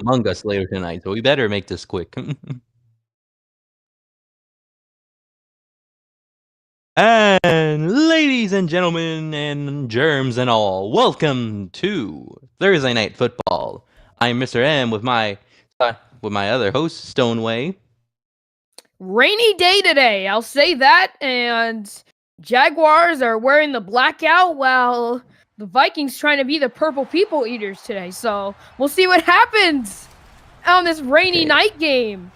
Among Us later tonight, so we better make this quick. And ladies and gentlemen, and germs and all, welcome to Thursday Night Football. I'm Mr. M with my other host, Stoneway. Rainy day today, I'll say that, and Jaguars are wearing the blackout while the Vikings trying to be the purple people eaters today. So we'll see what happens on this rainy night game.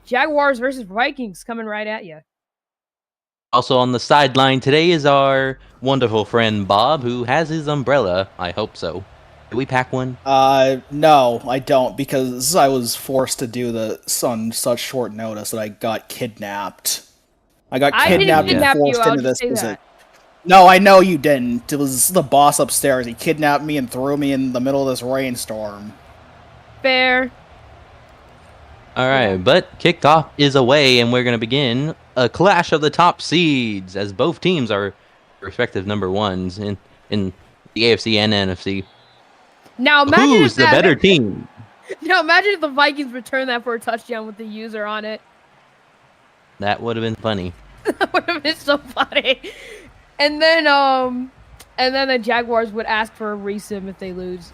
Jaguars versus Vikings coming right at you. Also on the sideline today is our wonderful friend Bob, who has his umbrella. I hope so. Did we pack one? No, I don't, because I was forced to do this on such short notice that I got kidnapped. I got kidnapped and forced into this position. No, I know you didn't. It was the boss upstairs. He kidnapped me and threw me in the middle of this rainstorm. Fair. Alright, but kickoff is away, and we're going to begin a clash of the top seeds, as both teams are respective number ones in the AFC and NFC. Now imagine who's the better team? Now imagine if the Vikings return that for a touchdown with the user on it. That would have been funny. That would have been so funny. And then the Jaguars would ask for a resim if they lose.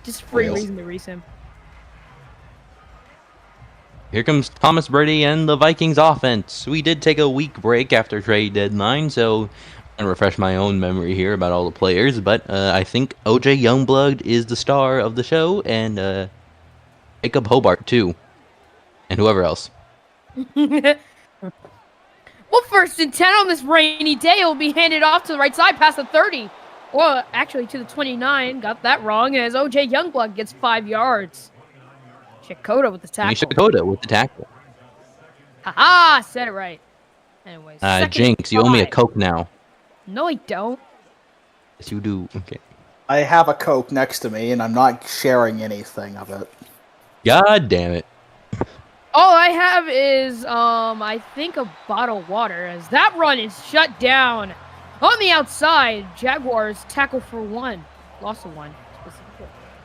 Just free reason to resim. Here comes Thomas Brady and the Vikings offense. We did take a week break after trade deadline, so and refresh my own memory here about all the players, but I think OJ Youngblood is the star of the show, and Jacob Hobart too, and whoever else. Well, 1st and 10 on this rainy day. It will be handed off to the right side past the 30. Well, actually to the 29. Got that wrong as OJ Youngblood gets 5 yards. Shakota with the tackle. Shakota with the tackle. Haha, said it right. Anyways, Jinx, you owe me a Coke now. No, I don't. Yes, you do. Okay. I have a Coke next to me, and I'm not sharing anything of it. God damn it. All I have is, I think a bottle of water, as that run is shut down. On the outside, Jaguars tackle for 1. Loss of 1.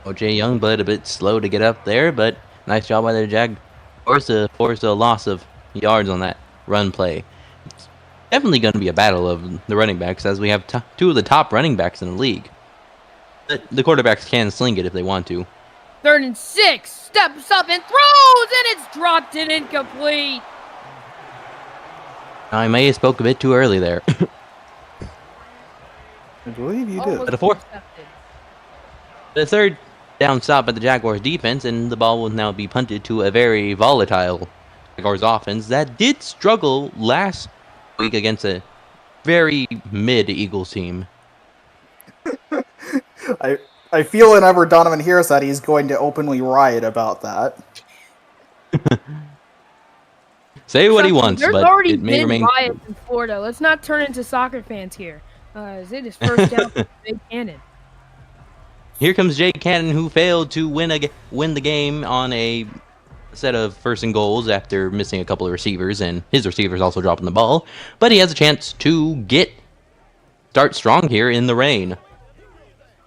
OJ Youngblood a bit slow to get up there, but nice job by the Jaguars to force a loss of yards on that run play. It's definitely going to be a battle of the running backs, as we have two of the top running backs in the league. The quarterbacks can sling it if they want to. 3rd and 6. Steps up and throws, and it's dropped and incomplete. I may have spoke a bit too early there. I believe you did. The 4th. The 3rd down stop at the Jaguars defense, and the ball will now be punted to a very volatile Jaguars offense that did struggle last week against a very mid-Eagles team. I feel whenever Donovan hears that, he's going to openly riot about that. Say what he wants, but already it may been remain riots in Florida. Let's not turn into soccer fans here. It is 1st down for Jay Cannon. Here comes Jay Cannon, who failed to win the game on a set of 1st and goals after missing a couple of receivers, and his receivers also dropping the ball. But he has a chance to start strong here in the rain.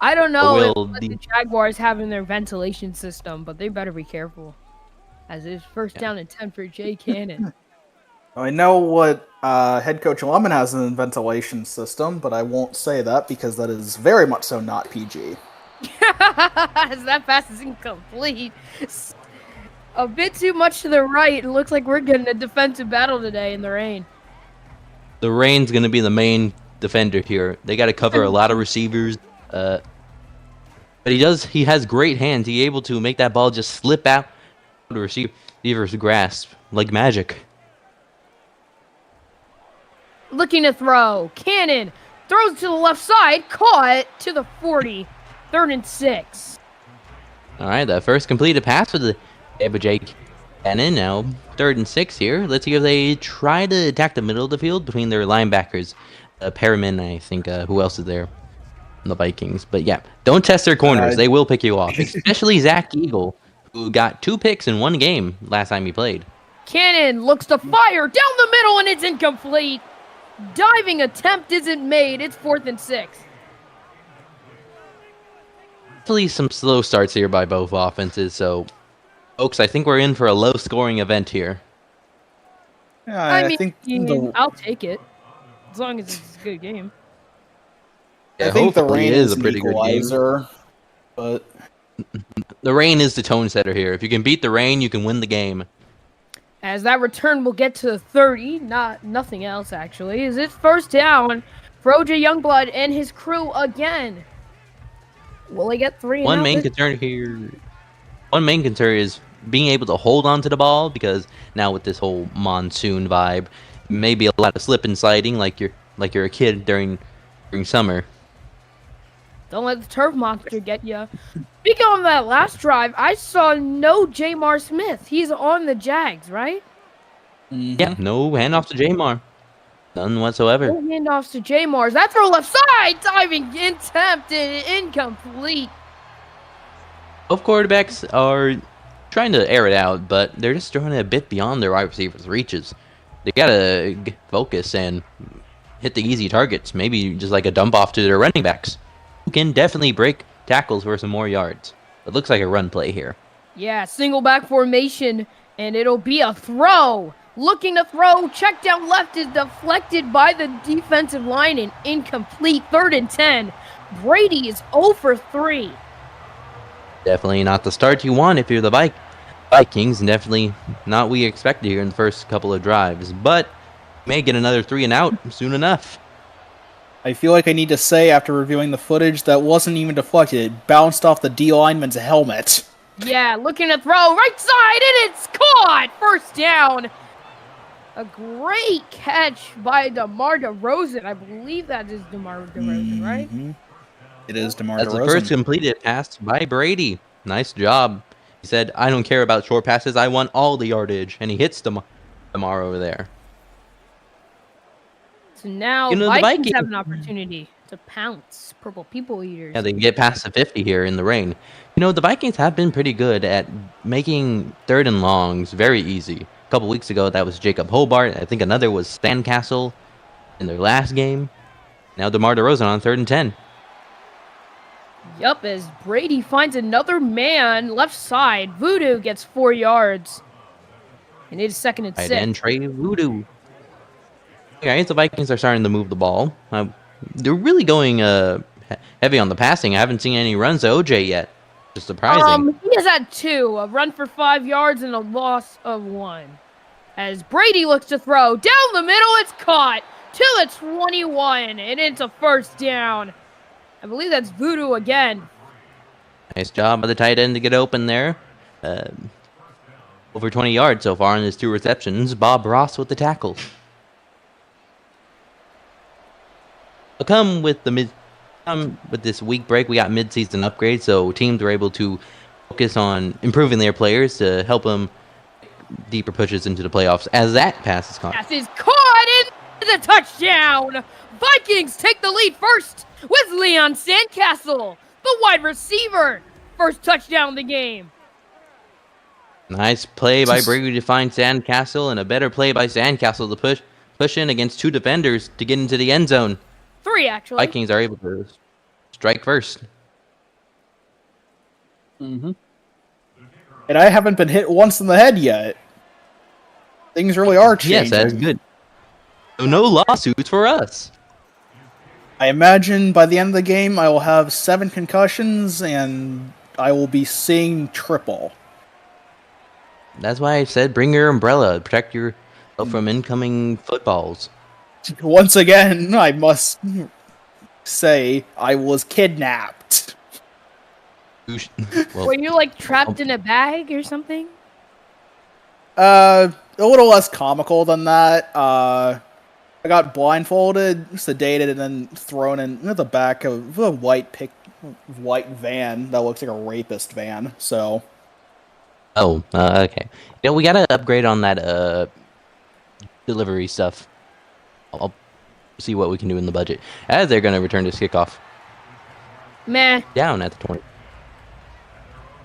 I don't know what the Jaguars have in their ventilation system, but they better be careful, as it's 1st down and 10 for Jay Cannon. I know what head coach Lemon has in the ventilation system, but I won't say that because that is very much so not PG. As that pass is incomplete. A bit too much to the right. It looks like we're getting a defensive battle today in the rain. The rain's going to be the main defender here. They got to cover a lot of receivers. But he has great hands. He's able to make that ball just slip out to receiver's grasp like magic. Looking to throw. Cannon throws to the left side. Caught to the 40. 3rd and 6. All right, the first completed pass for the Jake Cannon. Now 3rd and 6 here. Let's see if they try to attack the middle of the field between their linebackers. Perriman, I think. Who else is there? The Vikings. But yeah, don't test their corners. They will pick you off. Especially Zach Eagle, who got 2 picks in 1 game last time he played. Cannon looks to fire down the middle, and it's incomplete. Diving attempt isn't made. It's 4th and 6. definitely some slow starts here by both offenses. So, folks, I think we're in for a low-scoring event here. Yeah, I mean, I'll take it as long as it's a good game. Yeah, I think the hopefully rain it is is a an pretty good game. equalizer, but the rain is the tone setter here. If you can beat the rain, you can win the game. As that return will get to 30, nothing else actually. Is it first down for OJ Youngblood and his crew again? Will they get 3 and One out? main concern here. One main concern is being able to hold on to the ball, because now with this whole monsoon vibe, maybe a lot of slip and sliding like you're a kid during summer. Don't let the turf monster get you. Speaking on that last drive, I saw no Jamar Smith. He's on the Jags, right? Yeah, no handoff to Jamar. None whatsoever. No handoffs to Jamar. That throw left side, diving attempt and incomplete. Both quarterbacks are trying to air it out, but they're just throwing it a bit beyond their wide receivers' reaches. They gotta focus and hit the easy targets. Maybe just like a dump off to their running backs, who can definitely break tackles for some more yards. It looks like a run play here. Yeah, single back formation, and it'll be a throw. Looking to throw, check down left is deflected by the defensive line and incomplete. 3rd and 10. Brady is 0 for 3. Definitely not the start you want if you're the Vikings. Definitely not what we expected here in the first couple of drives, but may get another 3 and out soon enough. I feel like I need to say, after reviewing the footage, that wasn't even deflected. It bounced off the D lineman's helmet. Yeah, looking to throw right side, and it's caught. First down. A great catch by DeMar DeRozan. I believe that is DeMar DeRozan, right? It is DeMar DeRozan. That's the first completed pass by Brady. Nice job. He said, I don't care about short passes. I want all the yardage. And he hits DeMar over there. So now the Vikings have an opportunity to pounce. Purple People Eaters. Yeah, they can get past the 50 here in the rain. The Vikings have been pretty good at making 3rd and longs very easy. A couple weeks ago, that was Jacob Hobart. I think another was Sandcastle in their last game. Now DeMar DeRozan on 3rd and 10. Yup, as Brady finds another man left side. Voodoo gets 4 yards. And it is 2nd and 6. And Trey Voodoo. Guys, the Vikings are starting to move the ball. They're really going heavy on the passing. I haven't seen any runs to OJ yet. Just surprising. He has had 2. A run for 5 yards and a loss of 1. As Brady looks to throw. Down the middle, it's caught. To the 21. And it's a first down. I believe that's Voodoo again. Nice job by the tight end to get open there. Over 20 yards so far in his 2 receptions. Bob Ross with the tackle. Come with this week break, we got mid-season upgrades, so teams were able to focus on improving their players to help them deeper pushes into the playoffs. As that pass is caught. Pass is caught in the touchdown. Vikings take the lead first with Leon Sandcastle, the wide receiver. First touchdown of the game. Nice play by Brady to find Sandcastle, and a better play by Sandcastle to push in against 2 defenders to get into the end zone. 3, actually. Vikings are able to strike first. And I haven't been hit once in the head yet. Things really are changing. Yes, that's good. So no lawsuits for us. I imagine by the end of the game, I will have 7 concussions, and I will be seeing triple. That's why I said bring your umbrella. Protect yourself from incoming footballs. Once again, I must say I was kidnapped. Were you, like, trapped in a bag or something? A little less comical than that. I got blindfolded, sedated, and then thrown in the back of a white van that looks like a rapist van, so... Oh, okay. We gotta upgrade on that, delivery stuff. I'll see what we can do in the budget. As they're gonna return this kickoff. Meh. Down at the 20.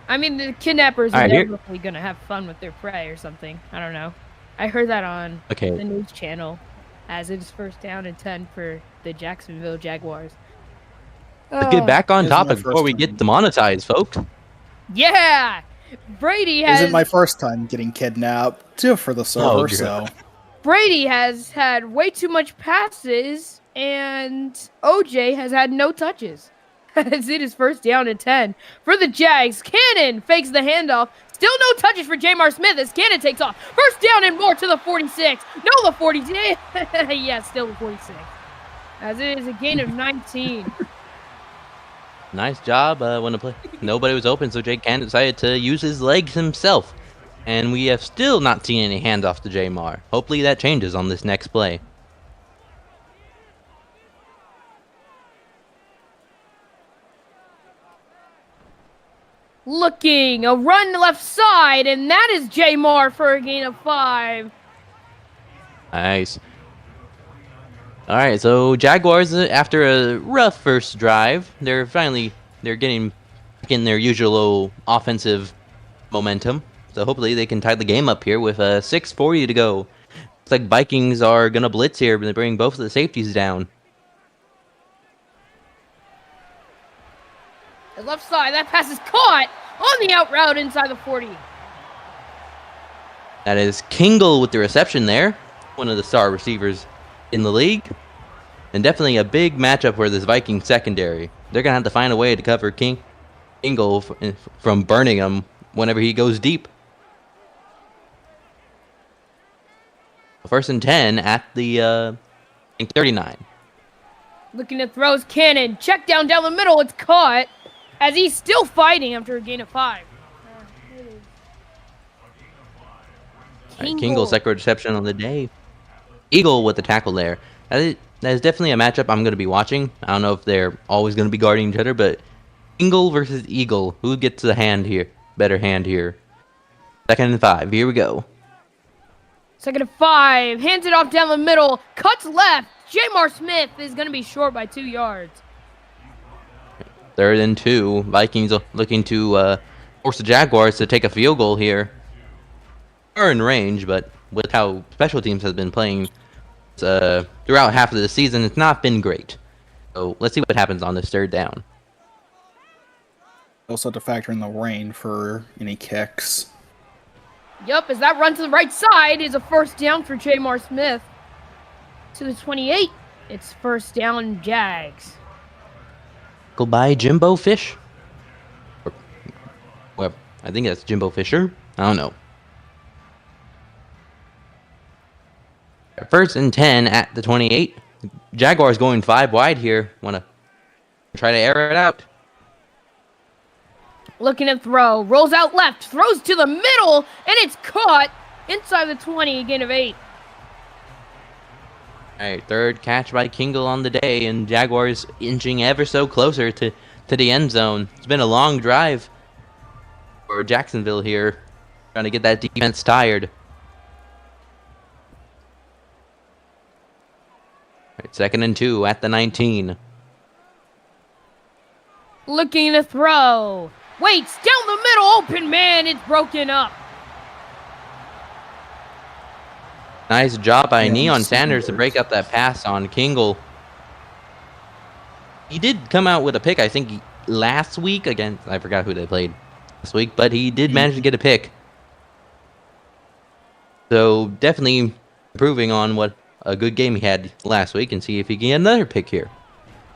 I mean, the kidnappers are definitely gonna have fun with their prey or something. I don't know. I heard that on the news channel, as it is first down and 10 for the Jacksonville Jaguars. Let's get back on Isn't my topic before we first get time. demonetized, folks. Yeah! Brady has... Isn't my first time getting kidnapped for the server, so... Brady has had way too much passes, and OJ has had no touches. As it is first down and 10 for the Jags. Cannon fakes the handoff. Still no touches for Jamar Smith as Cannon takes off. First down and more to the 46. No, the 46. Yeah, still the 46. As it is a gain of 19. Nice job when the play. Nobody was open, so Jake Cannon decided to use his legs himself. And we have still not seen any handoff to Jamar. Hopefully that changes on this next play. Looking, a run left side, and that is Jamar for a gain of 5. Nice. All right, so Jaguars, after a rough first drive, they're getting back in their usual offensive momentum. So hopefully they can tie the game up here with 6:40 to go. Looks like Vikings are gonna blitz here, but they bring both of the safeties down. The left side, that pass is caught on the out route inside the 40. That is Kingle with the reception there, one of the star receivers in the league. And definitely a big matchup for this Viking secondary. They're going to have to find a way to cover Kingle from burning him whenever he goes deep. First and 10 at the 39. Looking at throws, Cannon. Check down the middle. It's caught as he's still fighting after a gain of 5. Kingle, second reception on the day. Eagle with the tackle there. That is definitely a matchup I'm going to be watching. I don't know if they're always going to be guarding each other, but Kingle versus Eagle. Who gets the hand here? Better hand here. Second and 5. Here we go. Second and 5. Hands it off down the middle. Cuts left. Jamar Smith is going to be short by 2 yards. Third and 2. Vikings looking to force the Jaguars to take a field goal here. Are in range, but with how special teams has been playing throughout half of the season, it's not been great. So let's see what happens on this third down. Also have to factor in the rain for any kicks. Yup, as that run to the right side is a first down for Jamar Smith. To the 28, it's first down Jags. Go by Jimbo Fish. Well, I think that's Jimbo Fisher. I don't know. First and 10 at the 28. Jaguars going 5 wide here. Want to try to air it out. Looking at throw. Rolls out left. Throws to the middle. And it's caught inside the 20. A gain of 8. All right, third catch by Kingle on the day. And Jaguars inching ever so closer to the end zone. It's been a long drive for Jacksonville here. Trying to get that defense tired. Right, second and 2 at the 19. Looking to throw. Waits down the middle. Open man. It's broken up. Nice job by Neon Sanders to break up that pass on Kingle. He did come out with a pick, I think, last week against... I forgot who they played last week, but he did manage to get a pick. So definitely improving on what a good game he had last week and see if he can get another pick here.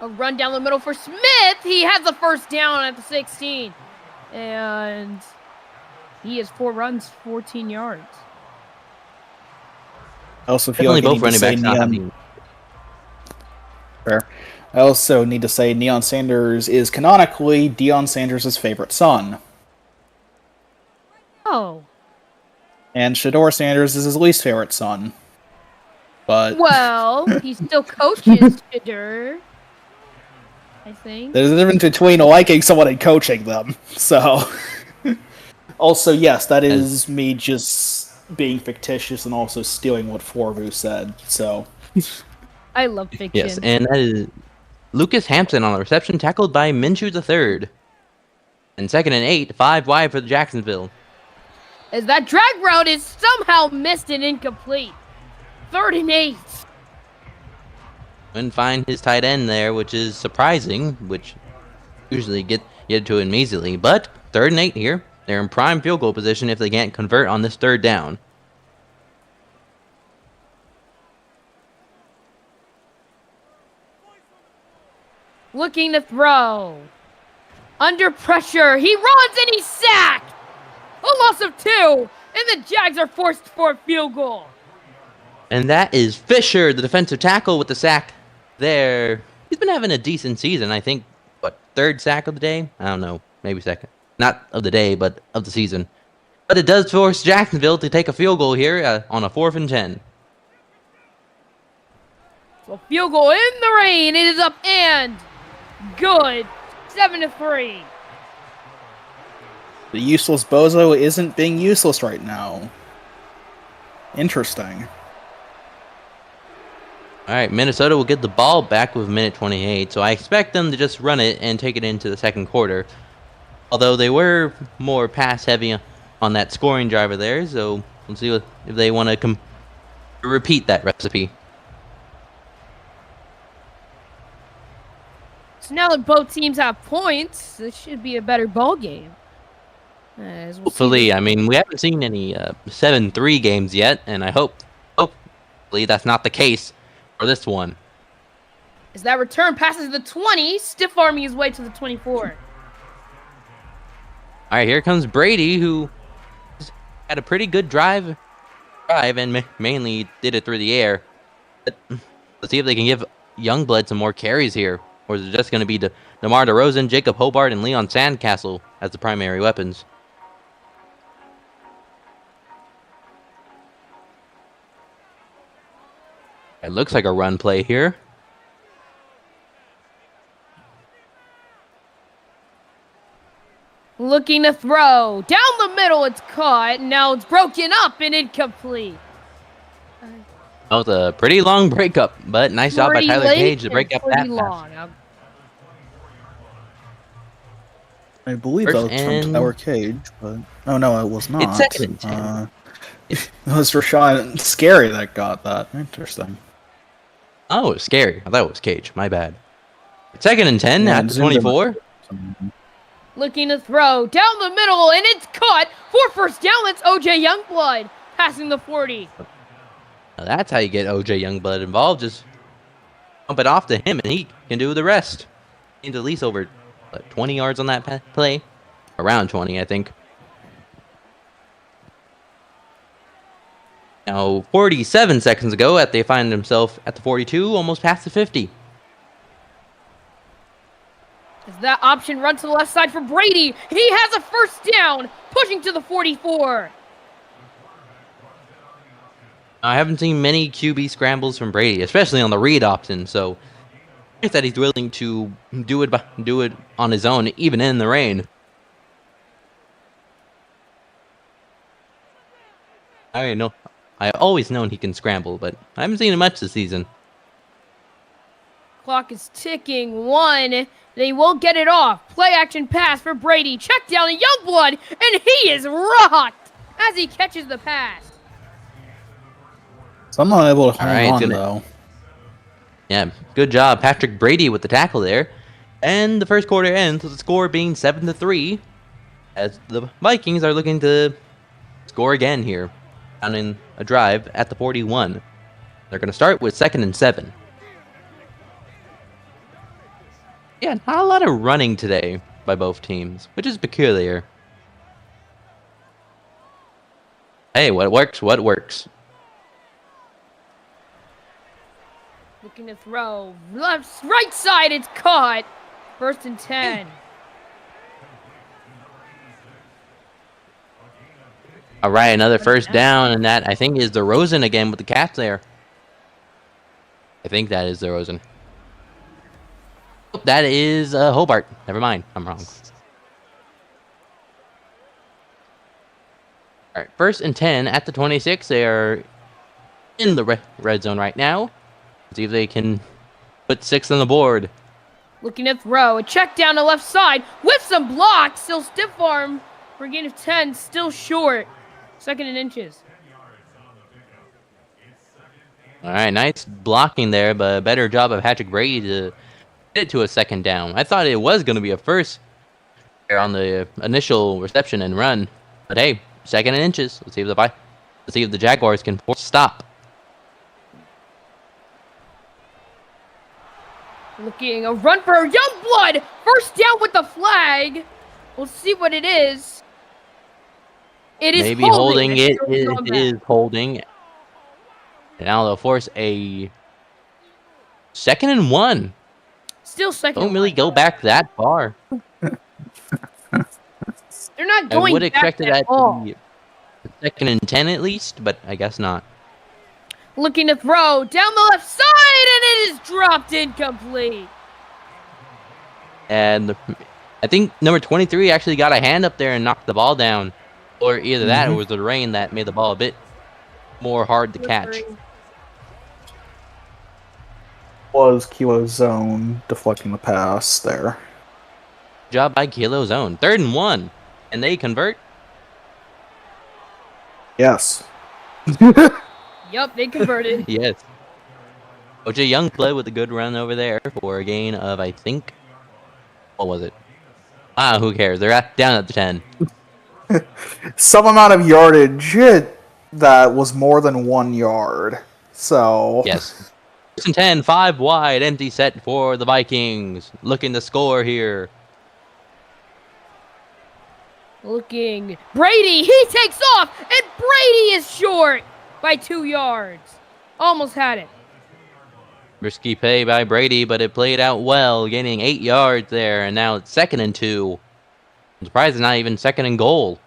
A run down the middle for Smith. He has the first down at the 16. And he has 4 runs, 14 yards. I also feel like both running backs not having... Fair. I also need to say Neon Sanders is canonically Deion Sanders' favorite son. Oh. And Shador Sanders is his least favorite son. But well, he still coaches Shador, I think. There's a difference between liking someone and coaching them. So, also, yes, that is me just being fictitious and also stealing what Forvu said. So, I love fiction. Yes, and that is Lucas Hampton on the reception, tackled by Minshew III. And second and 8, 5 wide for the Jacksonville. As that drag route is somehow missed and incomplete. 3rd and 8. Couldn't find his tight end there, which is surprising, which usually get to him easily. But 3rd and 8 here. They're in prime field goal position if they can't convert on this 3rd down. Looking to throw. Under pressure. He runs and he's sacked. A loss of 2. And the Jags are forced for a field goal. And that is Fisher, the defensive tackle, with the sack there. He's been having a decent season. I think, 3rd sack of the day? I don't know. Maybe 2nd. Not of the day, but of the season. But it does force Jacksonville to take a field goal here on a 4th and 10. So field goal in the rain. It is up and good. 7-3. The useless bozo isn't being useless right now. Interesting. All right, Minnesota will get the ball back with 1:28, so I expect them to just run it and take it into the 2nd quarter. Although they were more pass-heavy on that scoring drive there, so we'll see if they want to repeat that recipe. So now that both teams have points, this should be a better ball game. Hopefully, I mean, we haven't seen any 7-3 games yet, and I hopefully that's not the case for this one. As that return passes the 20, stiff arming his way to the 24. All right, here comes Brady, who had a pretty good drive and mainly did it through the air. But let's see if they can give Youngblood some more carries here. Or is it just going to be DeMar DeRozan, Jacob Hobart, and Leon Sandcastle as the primary weapons? It looks like a run play here. Looking to throw. Down the middle, it's caught. Now it's broken up and incomplete. That was a pretty long breakup, but nice job by Tyler Cage to break up that pass. I believe that was from Tyler Cage, but oh no, it was not. It's 2nd and 10. It was Rashawn Scary that got that. Interesting. Oh, it was Scary. I thought it was Cage. My bad. 2nd and 10 at the 24. Looking to throw down the middle, and it's caught for 1st down. That's OJ Youngblood passing the 40. Now that's how you get OJ Youngblood involved. Just pump it off to him, and he can do the rest. He's at least over 20 yards on that play. Around 20, I think. Now, 47 seconds ago, they find himself at the 42, almost past the 50. As that option run to the left side for Brady. He has a 1st down, pushing to the 44. I haven't seen many QB scrambles from Brady, especially on the read option, so it's that he's willing to do it on his own, even in the rain. I always known he can scramble, but I haven't seen him much this season. Clock is ticking. 1. They won't get it off. Play action pass for Brady. Check down to Youngblood, and he is rocked as he catches the pass. So I'm not able to hang on, though. Yeah, good job, Patrick Brady, with the tackle there. And the 1st quarter ends with the score being 7-3, as the Vikings are looking to score again here, down in a drive at the 41. They're going to start with 2nd and 7. Yeah, not a lot of running today by both teams, which is peculiar. Hey, what works, what works. Looking to throw. Right side, it's caught. 1st and 10. All right, another 1st down, and that, I think, is DeRozan again with the catch there. I think that is DeRozan. That is Hobart. Never mind, I'm wrong. All right, 1st and 10 at the 26. They are in the red zone right now. See if they can put 6 on the board. Looking to throw. A check down the left side with some blocks. Still stiff arm for a gain of 10. Still short. 2nd and inches. All right, nice blocking there, but a better job of Patrick Brady to it to a second down. I thought it was going to be a first on the initial reception and run, but hey, second and inches. Let's see if the Jaguars can force a stop. Looking a run for Youngblood. First down with the flag. We'll see what it is. It is maybe holding. It is holding. And now they'll force a 2nd and 1. Still second. Don't really go back that far. They're not going. I would expect that to be 2nd and 10 at least, but I guess not. Looking to throw down the left side, and it is dropped incomplete. And I think number 23 actually got a hand up there and knocked the ball down. Or either that or it was the rain that made the ball a bit more hard to catch. Was Kilo Zone deflecting the pass there. Good job by Kilo Zone. 3rd and 1. And they convert? Yes. Yep, they converted. Yes. OJ Young played with a good run over there for a gain of, I think, what was it? Who cares? They're down at the 10. Some amount of yardage that was more than 1 yard. So yes. 1st and 10, 5 wide, empty set for the Vikings. Looking to score here. Looking. Brady, he takes off, and Brady is short by 2 yards. Almost had it. Risky play by Brady, but it played out well, gaining 8 yards there, and now it's 2nd and 2. I'm surprised it's not even 2nd and goal.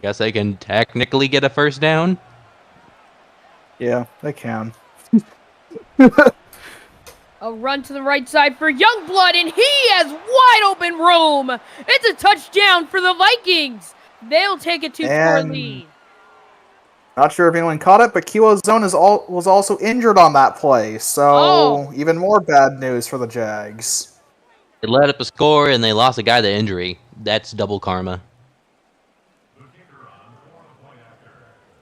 Guess they can technically get a first down. Yeah, they can. A run to the right side for Youngblood, and he has wide open room. It's a touchdown for the Vikings. They'll take a 2-score lead. Not sure if anyone caught it, but Kilo Zone was also injured on that play, so even more bad news for the Jags. They let up a score, and they lost a guy to injury. That's double karma.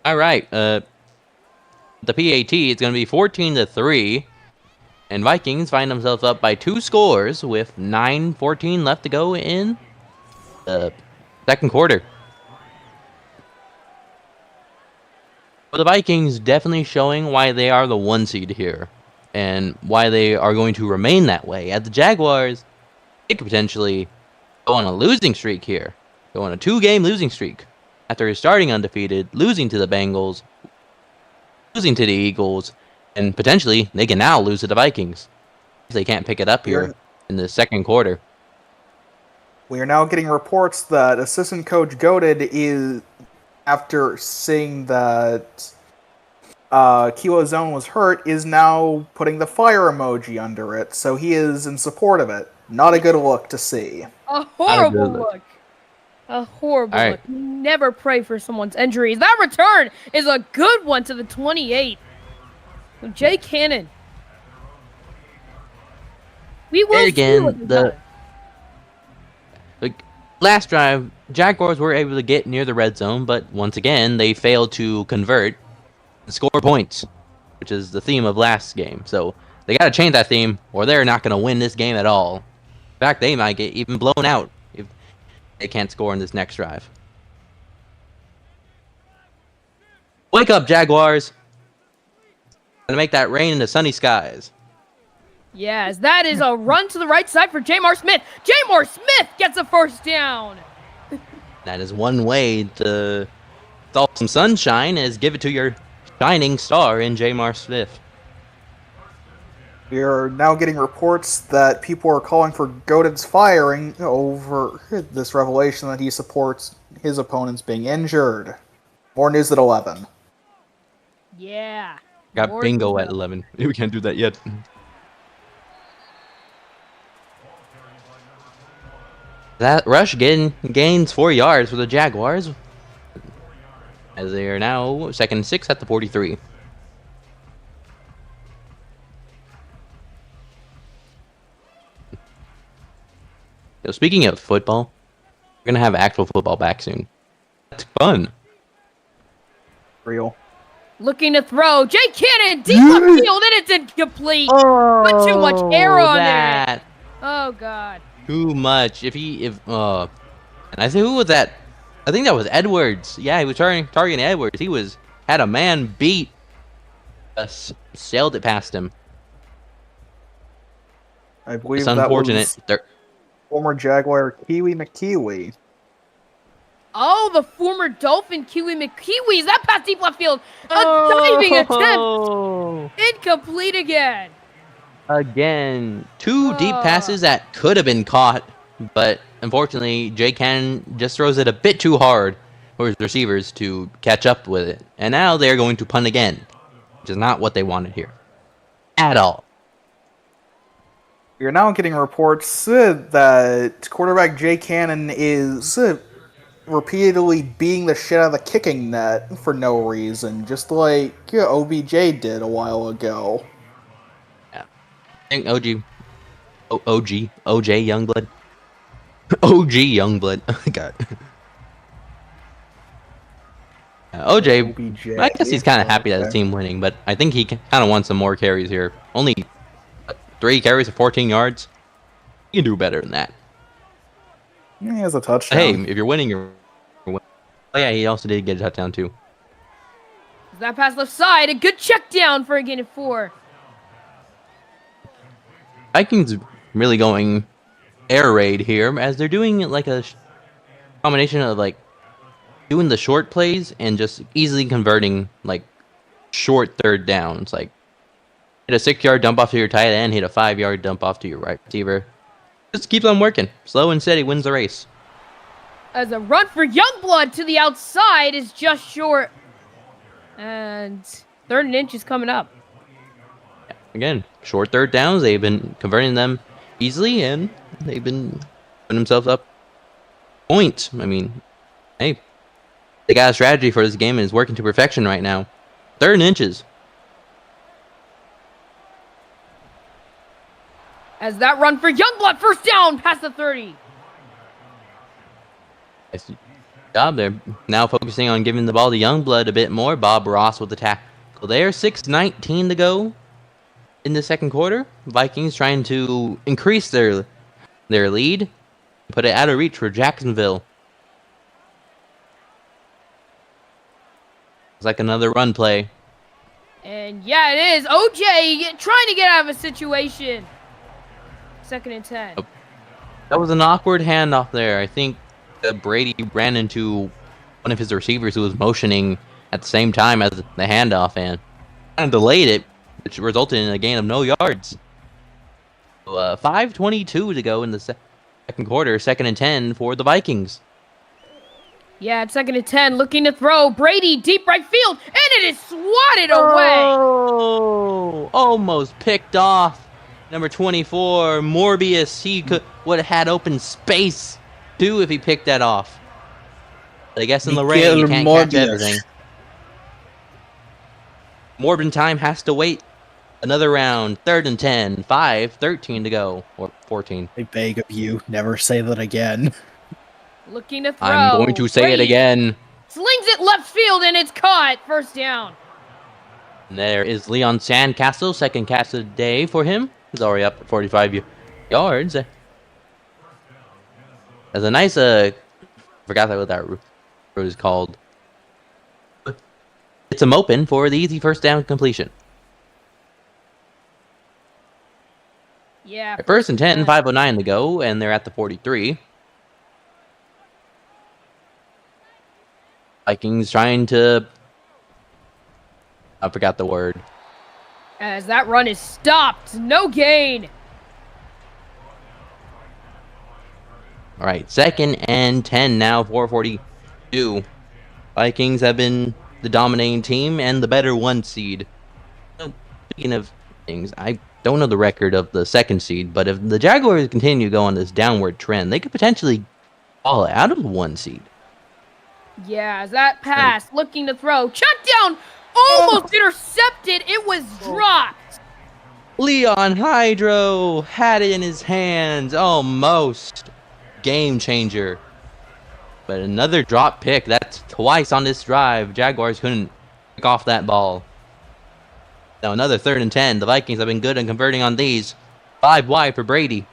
All right, the PAT, it's going to be 14-3, and Vikings find themselves up by 2 scores with 9:14 left to go in the 2nd quarter. But the Vikings definitely showing why they are the 1 seed here, and why they are going to remain that way. At the Jaguars, they could potentially go on a losing streak here, go on a 2-game losing streak. After starting undefeated, losing to the Bengals, losing to the Eagles, and potentially they can now lose to the Vikings if they can't pick it up here in the 2nd quarter. We are now getting reports that assistant coach Goated is, after seeing that Kilo Zone was hurt, is now putting the fire emoji under it, so he is in support of it. Not a good look to see. A horrible look. A horrible look. Never pray for someone's injuries. That return is a good one to the 28. Jake Cannon. We will again, the last drive, Jaguars were able to get near the red zone, but once again, they failed to convert and score points, which is the theme of last game. So they got to change that theme, or they're not going to win this game at all. In fact, they might get even blown out if they can't score in this next drive. Wake up, Jaguars! Gonna make that rain into sunny skies. Yes, that is a run to the right side for Jamar Smith. Jamar Smith gets a first down. That is one way to solve some sunshine, is give it to your shining star in Jamar Smith. We are now getting reports that people are calling for Godin's firing over this revelation that he supports his opponents being injured. More news at 11. Yeah. Got bingo at 11. We can't do that yet. That rush gains 4 yards for the Jaguars, as they are now 2nd and 6 at the 43. So speaking of football, we're gonna have actual football back soon. That's fun. Real. Looking to throw. Jay Cannon deep left field, and it's incomplete. Put too much air on it. Oh God. Too much. And I say, who was that? I think that was Edwards. Yeah, he was targeting Edwards. He had a man beat. Sailed it past him. I believe it's unfortunate. That was former Jaguar Kiwi McKiwi. Oh, the former Dolphin Kiwi McKiwi. Is that past deep left field? A diving attempt. Incomplete again. Again. Two deep passes that could have been caught, but unfortunately, Jay Cannon just throws it a bit too hard for his receivers to catch up with it. And now they're going to punt again, which is not what they wanted here. At all. You're now getting reports that quarterback Jay Cannon is repeatedly beating the shit out of the kicking net for no reason, just like OBJ did a while ago. Yeah. I think OJ Youngblood. OG Youngblood. Oh, God. OJ, I guess he's kind of happy that his team winning, but I think he kind of wants some more carries here. Only 3 carries of 14 yards. You can do better than that. He has a touchdown. Hey, if you're winning, you're winning. Oh, yeah, he also did get a touchdown, too. That pass left side. A good check down for a gain of 4. Vikings really going air raid here, as they're doing like a combination of like doing the short plays and just easily converting like short third downs. Like hit a 6-yard dump off to your tight end, hit a 5-yard dump off to your right receiver. Just keep on working. Slow and steady wins the race. As a run for Youngblood to the outside is just short. And 3rd and inch is coming up. Again, short third downs. They've been converting them easily, and they've been putting themselves up points. I mean, hey, they got a strategy for this game and it's working to perfection right now. 3rd and inches. As that run for Youngblood, first down, past the 30. Nice job there. Now focusing on giving the ball to Youngblood a bit more. Bob Ross with the tackle there. 6:19 to go in the second quarter. Vikings trying to increase their lead. Put it out of reach for Jacksonville. It's like another run play. And yeah, it is. OJ trying to get out of a situation. 2nd and 10. Oh, that was an awkward handoff there. I think Brady ran into one of his receivers who was motioning at the same time as the handoff and kind of delayed it, which resulted in a gain of no yards. So, 5:22 to go in the second quarter. 2nd and 10 for the Vikings. Yeah, it's 2nd and 10. Looking to throw. Brady deep right field, and it is swatted away. Oh, almost picked off. Number 24, Morbius. He would have had open space too if he picked that off. But I guess in the rain you can't catch everything. Morbin time has to wait another round. 3rd and 10. 5:13 to go, or 14. I beg of you, never say that again. Looking to throw. I'm going to say it again. Slings it left field, and it's caught. First down. And there is Leon Sandcastle. 2nd catch of the day for him. He's already up at 45 yards. That's a nice, forgot what that route is called. It's a open for the easy first down completion. Yeah. 1st and 10, 5:09 to go, and they're at the 43. Vikings trying to... I forgot the word. As that run is stopped. No gain. All right, 2nd and 10 now, 4:42. Vikings have been the dominating team and the better 1 seed. Speaking of things, I don't know the record of the 2nd seed, but if the Jaguars continue to go on this downward trend, they could potentially fall out of the 1 seed. Yeah, as that pass, looking to throw. Check down, almost intercepted. It was dropped. Leon Hydro had it in his hands, almost. Game changer. But another drop pick. That's twice on this drive. Jaguars couldn't pick off that ball. Now another 3rd and 10. The Vikings have been good in converting on these. 5 wide for Brady.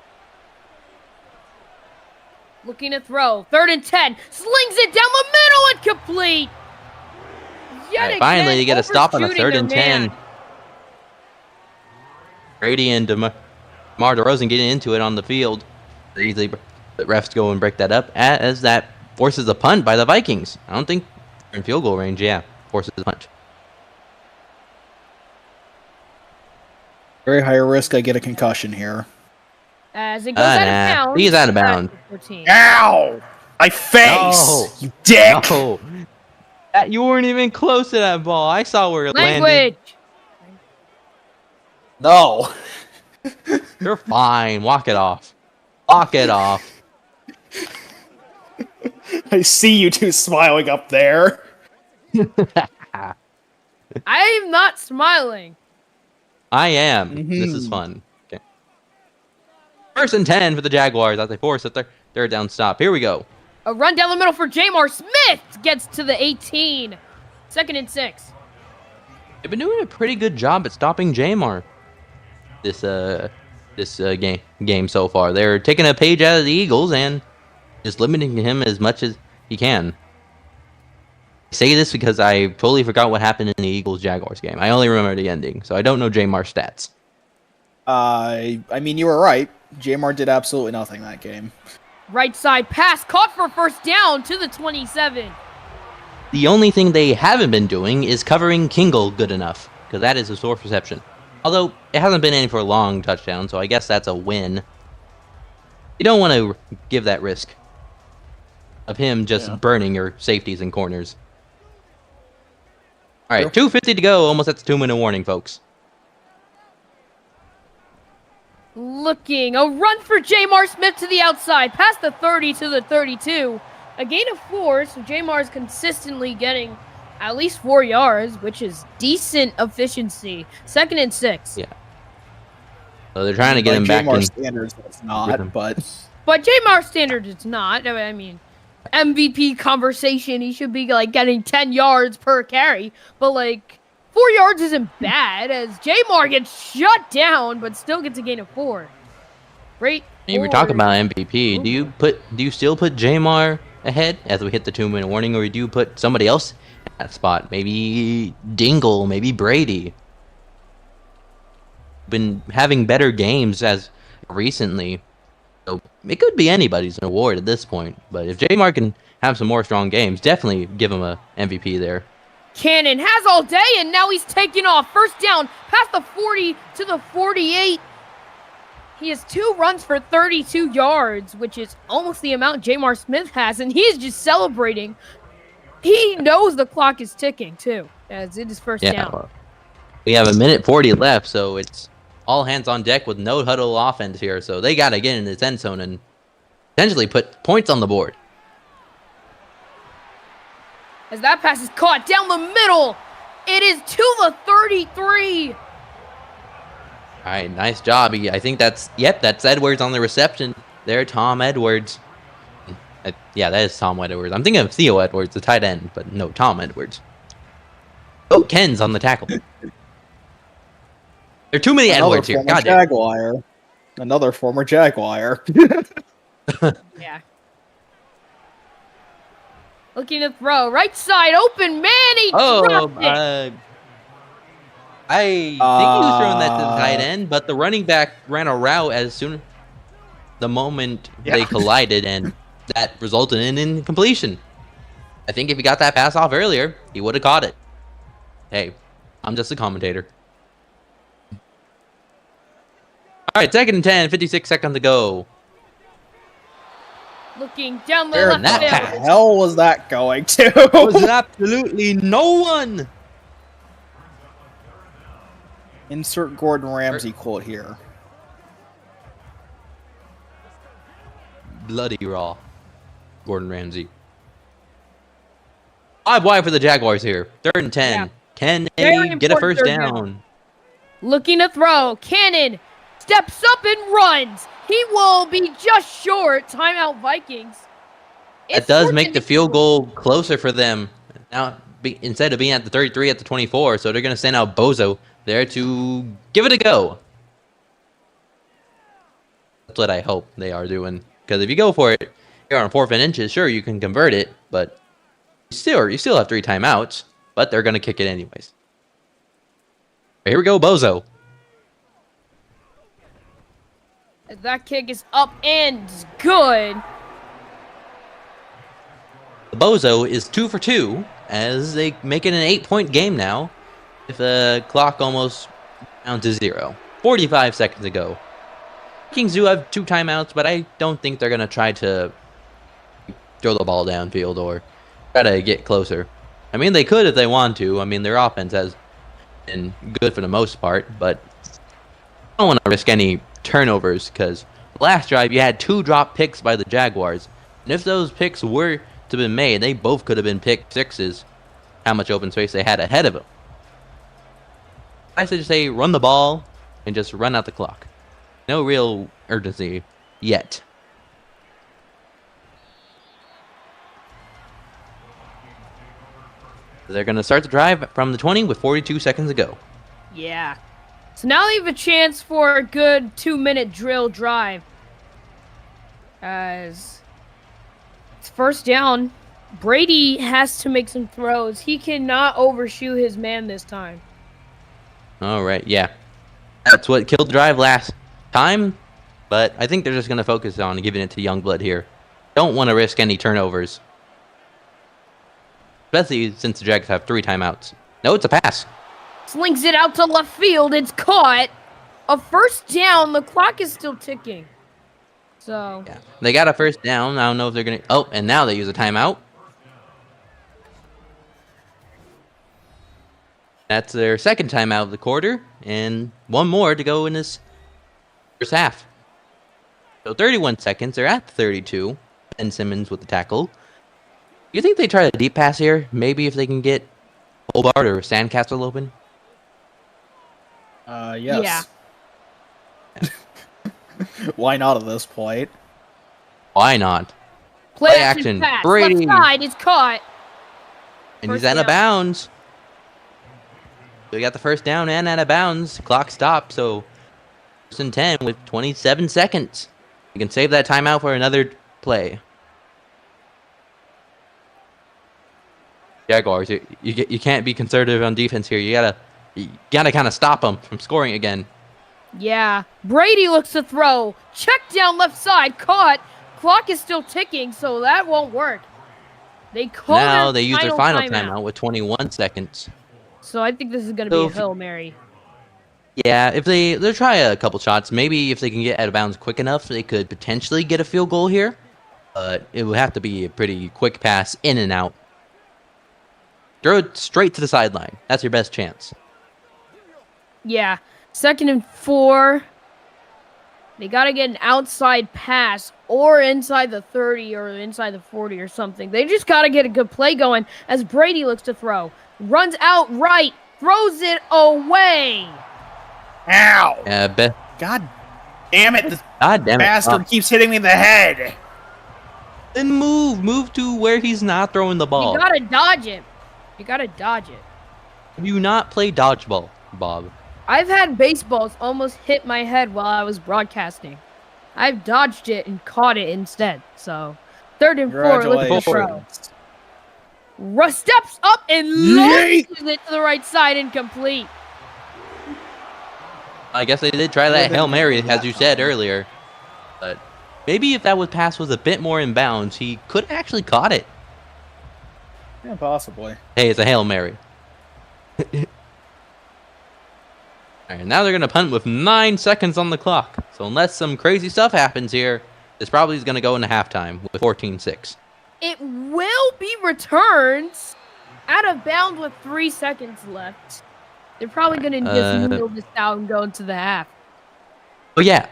Looking to throw. 3rd and 10. Slings it down the middle and complete. Finally, you get a stop on a 3rd and 10. Brady and DeMar DeRozan getting into it on the field. Easily, the refs go and break that up as that forces a punt by the Vikings. I don't think they're in field goal range. Yeah, forces a punt. Very high risk I get a concussion here. As it goes out of bounds. He's out of bounds. Ow! My face! No. You dick! No. You weren't even close to that ball. I saw where it landed. No. You're fine. Walk it off. Walk it off. I see you two smiling up there. I am not smiling. I am. This is fun. Okay. 1st and 10 for the Jaguars as they force a 3rd down stop. Here we go. A run down the middle for Jamar Smith gets to the 18. 2nd and 6. They've been doing a pretty good job at stopping Jamar this game so far. They're taking a page out of the Eagles and just limiting him as much as he can. I say this because I totally forgot what happened in the Eagles-Jaguars game. I only remember the ending, so I don't know Jamar's stats. I mean, you were right. Jamar did absolutely nothing that game. Right side pass caught for 1st down to the 27. The only thing they haven't been doing is covering Kingle good enough, because that is a source reception. Although, it hasn't been any for a long touchdown, so I guess that's a win. You don't want to give that risk of him just burning your safeties and corners. All right, 2:50 to go. Almost at the 2-minute warning, folks. Looking. A run for Jamar Smith to the outside. Past the 30 to the 32. A gain of 4, so Jamar's consistently getting at least 4 yards, which is decent efficiency. 2nd and 6. Yeah. So they're trying to get him back in. Standards, it's not, but Jamar standards, it's not. I mean, MVP conversation, he should be like getting 10 yards per carry, but like 4 yards isn't bad as Jamar gets shut down, but still gets a gain of 4. Great. You were talking about MVP. Do you still put Jamar ahead as we hit the 2-minute warning, or do you put somebody else in that spot? Maybe Dingle, maybe Brady. Been having better games as recently. So it could be anybody's award at this point. But if Jamar can have some more strong games, definitely give him a MVP there. Cannon has all day, and now he's taking off. 1st down, past the 40 to the 48. He has 2 runs for 32 yards, which is almost the amount Jamar Smith has, and he's just celebrating. He knows the clock is ticking, too, as it is 1st down. Well, we have 1:40 left, so it's all hands on deck with no huddle offense here, so they got to get in the end zone and potentially put points on the board. As that pass is caught down the middle, it is to the 33. All right, nice job. I think that's Edwards on the reception there, Tom Edwards. Yeah, that is Tom Edwards. I'm thinking of Theo Edwards, the tight end, but no, Tom Edwards. Oh, Ken's on the tackle. There are too many Edwards here. God damn. Another former Jaguar. Yeah. Looking to throw. Right side open. Man, he dropped it. I think he was throwing that to the tight end, but the running back ran a route as soon the moment they collided, and that resulted in incompletion. I think if he got that pass off earlier, he would have caught it. Hey, I'm just a commentator. All right, 2nd and 10, 56 seconds to go. Looking down the Where left the hell was that going to? Was absolutely no one. Insert Gordon Ramsay quote here. Bloody raw. Gordon Ramsay. 5 wide for the Jaguars here. 3rd and 10. Yeah. Can they get a 1st down? Looking to throw. Cannon steps up and runs. He will be just short. Timeout Vikings. That does make the field goal closer for them. Now instead of being at the 33 at the 24, so they're going to send out Bozo there to give it a go. That's what I hope they are doing. Because if you go for it, you're on 4th and inches, sure, you can convert it, but you still have 3 timeouts, but they're going to kick it anyways. Here we go, Bozo. That kick is up and good. The Bozo is 2 for 2 as they make it an 8-point game now with the clock almost down to 0. 45 seconds ago. Vikings do have 2 timeouts, but I don't think they're going to try to throw the ball downfield or try to get closer. I mean, they could if they want to. I mean, their offense has been good for the most part, but I don't want to risk any turnovers because last drive you had 2 drop picks by the Jaguars. And if those picks were to have been made, they both could have been pick sixes. How much open space they had ahead of them. I should just say run the ball and just run out the clock. No real urgency yet. They're going to start the drive from the 20 with 42 seconds to go. Yeah. So now they have a chance for a good 2-minute drill drive. As it's first down, Brady has to make some throws. He cannot overshoot his man this time. All right, yeah. That's what killed the drive last time, but I think they're just going to focus on giving it to Youngblood here. Don't want to risk any turnovers. Especially since the Jags have 3 timeouts. No, it's a pass. Slings it out to left field. It's caught. A first down. The clock is still ticking. So. Yeah. They got a first down. I don't know if they're going to... Oh, and now they use a timeout. That's their second timeout of the quarter. And 1 more to go in this first half. So 31 seconds. They're at 32. Ben Simmons with the tackle. You think they try a deep pass here? Maybe if they can get Hobart or Sandcastle open? Yes. Yeah. Why not at this point? Why not? Play action. Pass. Brady. Left side is caught. And he's out of bounds. So we got the first down and out of bounds. Clock stopped, so 1st and 10 with 27 seconds. You can save that timeout for another play. Jaguars, you can't be conservative on defense here. You gotta kind of stop them from scoring again. Yeah, Brady looks to throw. Check down left side, caught. Clock is still ticking, so that won't work. They call now they use their final timeout with 21 seconds. So I think this is gonna be a Hail Mary. Yeah, if they'll try a couple shots. Maybe if they can get out of bounds quick enough, they could potentially get a field goal here. But it would have to be a pretty quick pass in and out. Throw it straight to the sideline. That's your best chance. Yeah. 2nd and 4. They got to get an outside pass or inside the 30 or inside the 40 or something. They just got to get a good play going as Brady looks to throw. Runs out right. Throws it away. Ow. God damn it. This bastard keeps hitting me in the head. Then move to where he's not throwing the ball. You got to dodge him. You gotta dodge it. Do not play dodgeball, Bob. I've had baseballs almost hit my head while I was broadcasting. I've dodged it and caught it instead. So, 3rd and 4, let's throw. Russ steps up and launches it to the right side, incomplete. I guess they did try that Hail Mary, as you said earlier. But maybe if that pass was a bit more in bounds, he could have actually caught it. Yeah, possibly. Hey, it's a Hail Mary. Alright, now they're going to punt with 9 seconds on the clock. So unless some crazy stuff happens here, this probably is going to go into halftime with 14-6. It will be returned out of bounds with 3 seconds left. They're probably going to just kneel this out and go into the half. Oh yeah,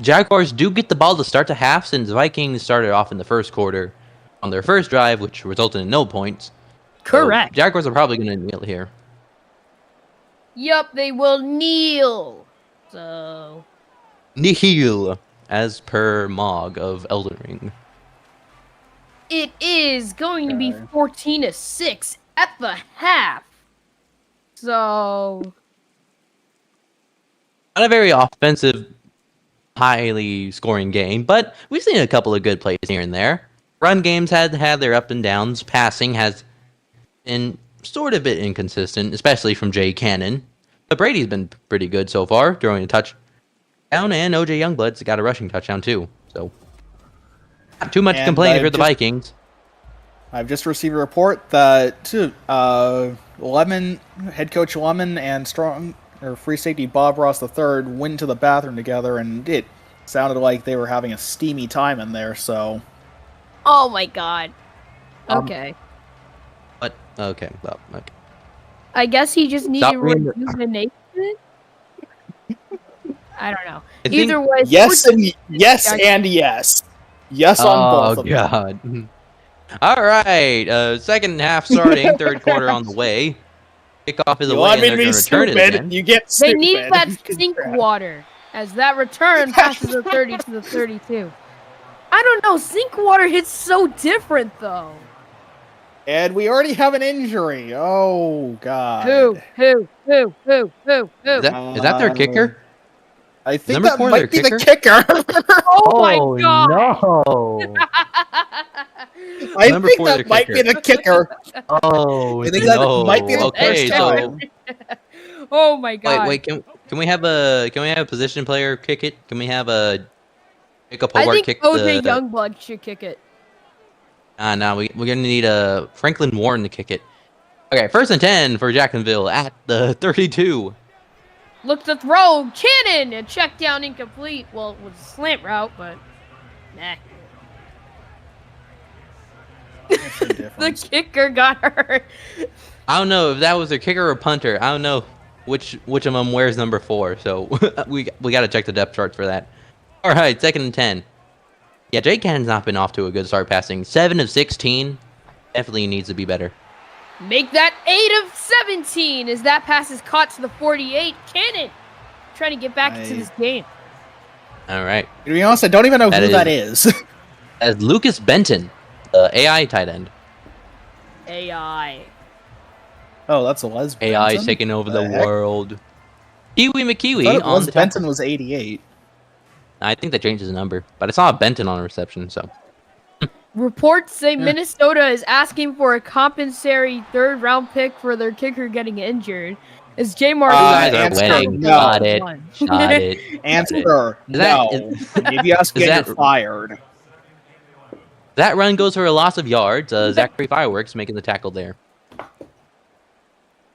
Jaguars do get the ball to start the half since Vikings started off in the first quarter on their first drive, which resulted in no points. Correct. So Jaguars are probably going to kneel here. Yup, they will kneel. So. Kneel, as per Mog of Elden Ring. It is going to be 14-6 at the half. So, not a very offensive, highly scoring game, but we've seen a couple of good plays here and there. Run games had their up and downs. Passing has been sort of a bit inconsistent, especially from Jay Cannon. But Brady's been pretty good so far, throwing a touchdown, and OJ Youngblood's got a rushing touchdown too. So, not too much to complain for the Vikings. I've just received a report that Lemon, head coach Lemon, and free safety Bob Ross III went to the bathroom together, and it sounded like they were having a steamy time in there. So, oh my god. Okay. But okay, well, okay. I guess he just needed rejuvenation. I don't know. Either way, yes and yes. Yes on both of them. Oh god. All right, second half starting, third quarter on the way. Kickoff is away, and they're going to return it again. You get stupid. They need that sink water, as that return passes the 30 to the 32. I don't know, sink water hits so different, though. And we already have an injury. Oh, God. Who? Is that their kicker? I think that might be the kicker. Oh my god! No. I think that might be the kicker. Oh, I think that might be the okay, so oh my god! Wait, can we have a position player kick it? Can we have a I think OJ Youngblood should kick it. No, we're gonna need a Franklin Warren to kick it. Okay, 1st and 10 for Jacksonville at the 32. Look to throw, Cannon, and check down incomplete. Well, it was a slant route, but nah. The kicker got hurt. I don't know if that was their kicker or punter. I don't know which of them wears number 4. So we got to check the depth charts for that. All right, 2nd and 10. Yeah, Jake Cannon's not been off to a good start passing. 7 of 16. Definitely needs to be better. Make that 8 of 17 as that pass is caught to the 48. Cannon trying to get back into this game. All right. To be honest, I don't even know who that is. As Lucas Benton, the AI tight end. AI. Oh, that's a Les Benton. AI is taking over the world. Kiwi McKiwi on the Benton was 88. I think they changed his number, but I saw Benton on reception, so. Reports say Minnesota is asking for a compensatory 3rd-round pick for their kicker getting injured. Is J. Martin? Winning. No. Got it. Answer. No. If you ask, you're fired. That run goes for a loss of yards. Zachary Fireworks making the tackle there.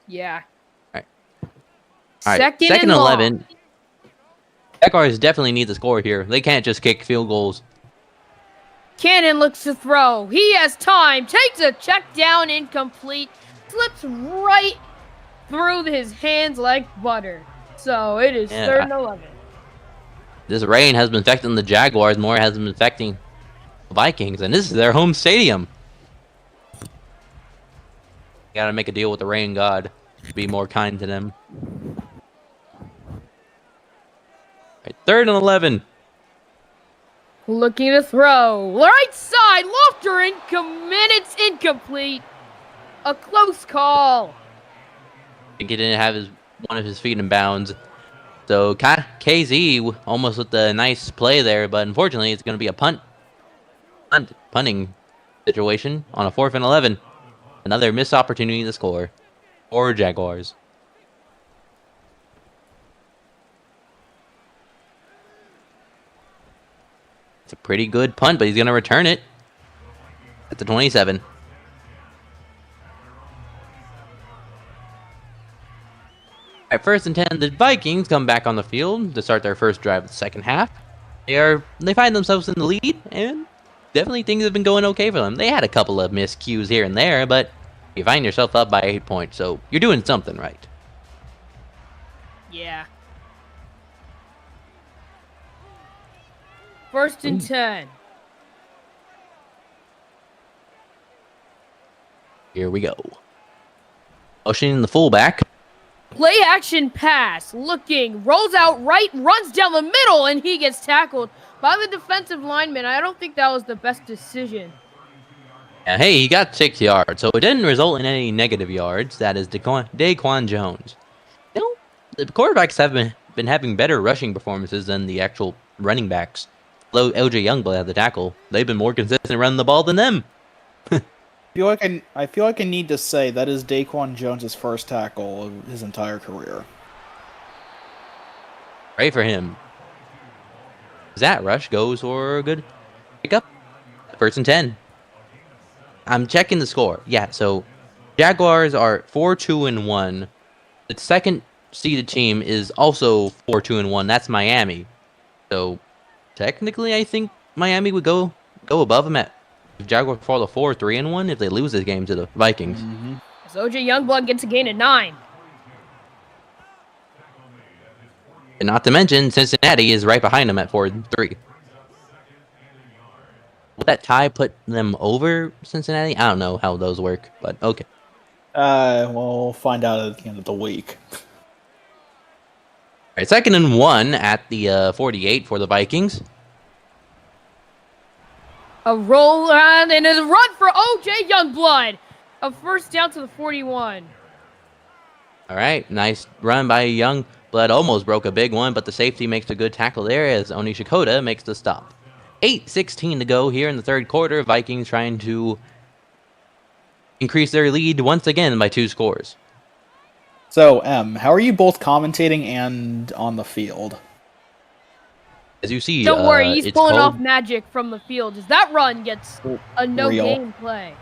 Yeah. All right. Second and 11. Jaguars definitely need to score here. They can't just kick field goals. Cannon looks to throw. He has time. Takes a check down, incomplete. Slips right through his hands like butter. So it is 3rd and 11. This rain has been affecting the Jaguars more has been affecting the Vikings, and this is their home stadium. Gotta make a deal with the rain god to be more kind to them. Right, 3rd and 11. Looking to throw. Right side. Lofter it's incomplete. A close call. I think he didn't have one of his feet in bounds. So KZ almost with a nice play there, but unfortunately it's going to be a punting situation on a 4th and 11. Another missed opportunity to score for Jaguars. It's a pretty good punt, but he's going to return it at the 27. At 1st and 10, the Vikings come back on the field to start their first drive of the second half. They find themselves in the lead, and definitely things have been going okay for them. They had a couple of miscues here and there, but you find yourself up by 8 points, so you're doing something right. Yeah. 1st and 10. Here we go. Motioning the fullback. Play action pass. Looking. Rolls out right. Runs down the middle. And he gets tackled by the defensive lineman. I don't think that was the best decision. Hey, he got 6 yards, so it didn't result in any negative yards. That is Daquan Jones. You know, the quarterbacks have been having better rushing performances than the actual running backs. Although LJ Youngblood had the tackle, they've been more consistent running the ball than them. I feel like I need to say that is Daquan Jones' first tackle of his entire career. Pray for him. That rush goes for a good pickup. 1st and 10. I'm checking the score. Yeah, so Jaguars are 4-2-1. The second seeded team is also 4-2-1. That's Miami. So technically, I think Miami would go above them if Jaguars fall to 4-3-1 if they lose this game to the Vikings. Mm-hmm. So OJ Youngblood gets a gain of 9. And not to mention, Cincinnati is right behind them at 4-3. Will that tie put them over Cincinnati? I don't know how those work, but okay. We'll find out at the end of the week. All right, 2nd and 1 at the 48 for the Vikings. A roll around and a run for OJ Youngblood. A first down to the 41. All right, nice run by Youngblood. Almost broke a big one, but the safety makes a good tackle there as Oni Shikoda makes the stop. 8:16 to go here in the 3rd quarter. Vikings trying to increase their lead once again by 2 scores. So, how are you both commentating and on the field? As you see, don't worry, he's pulling off magic from the field. As that run gets a no-gain play.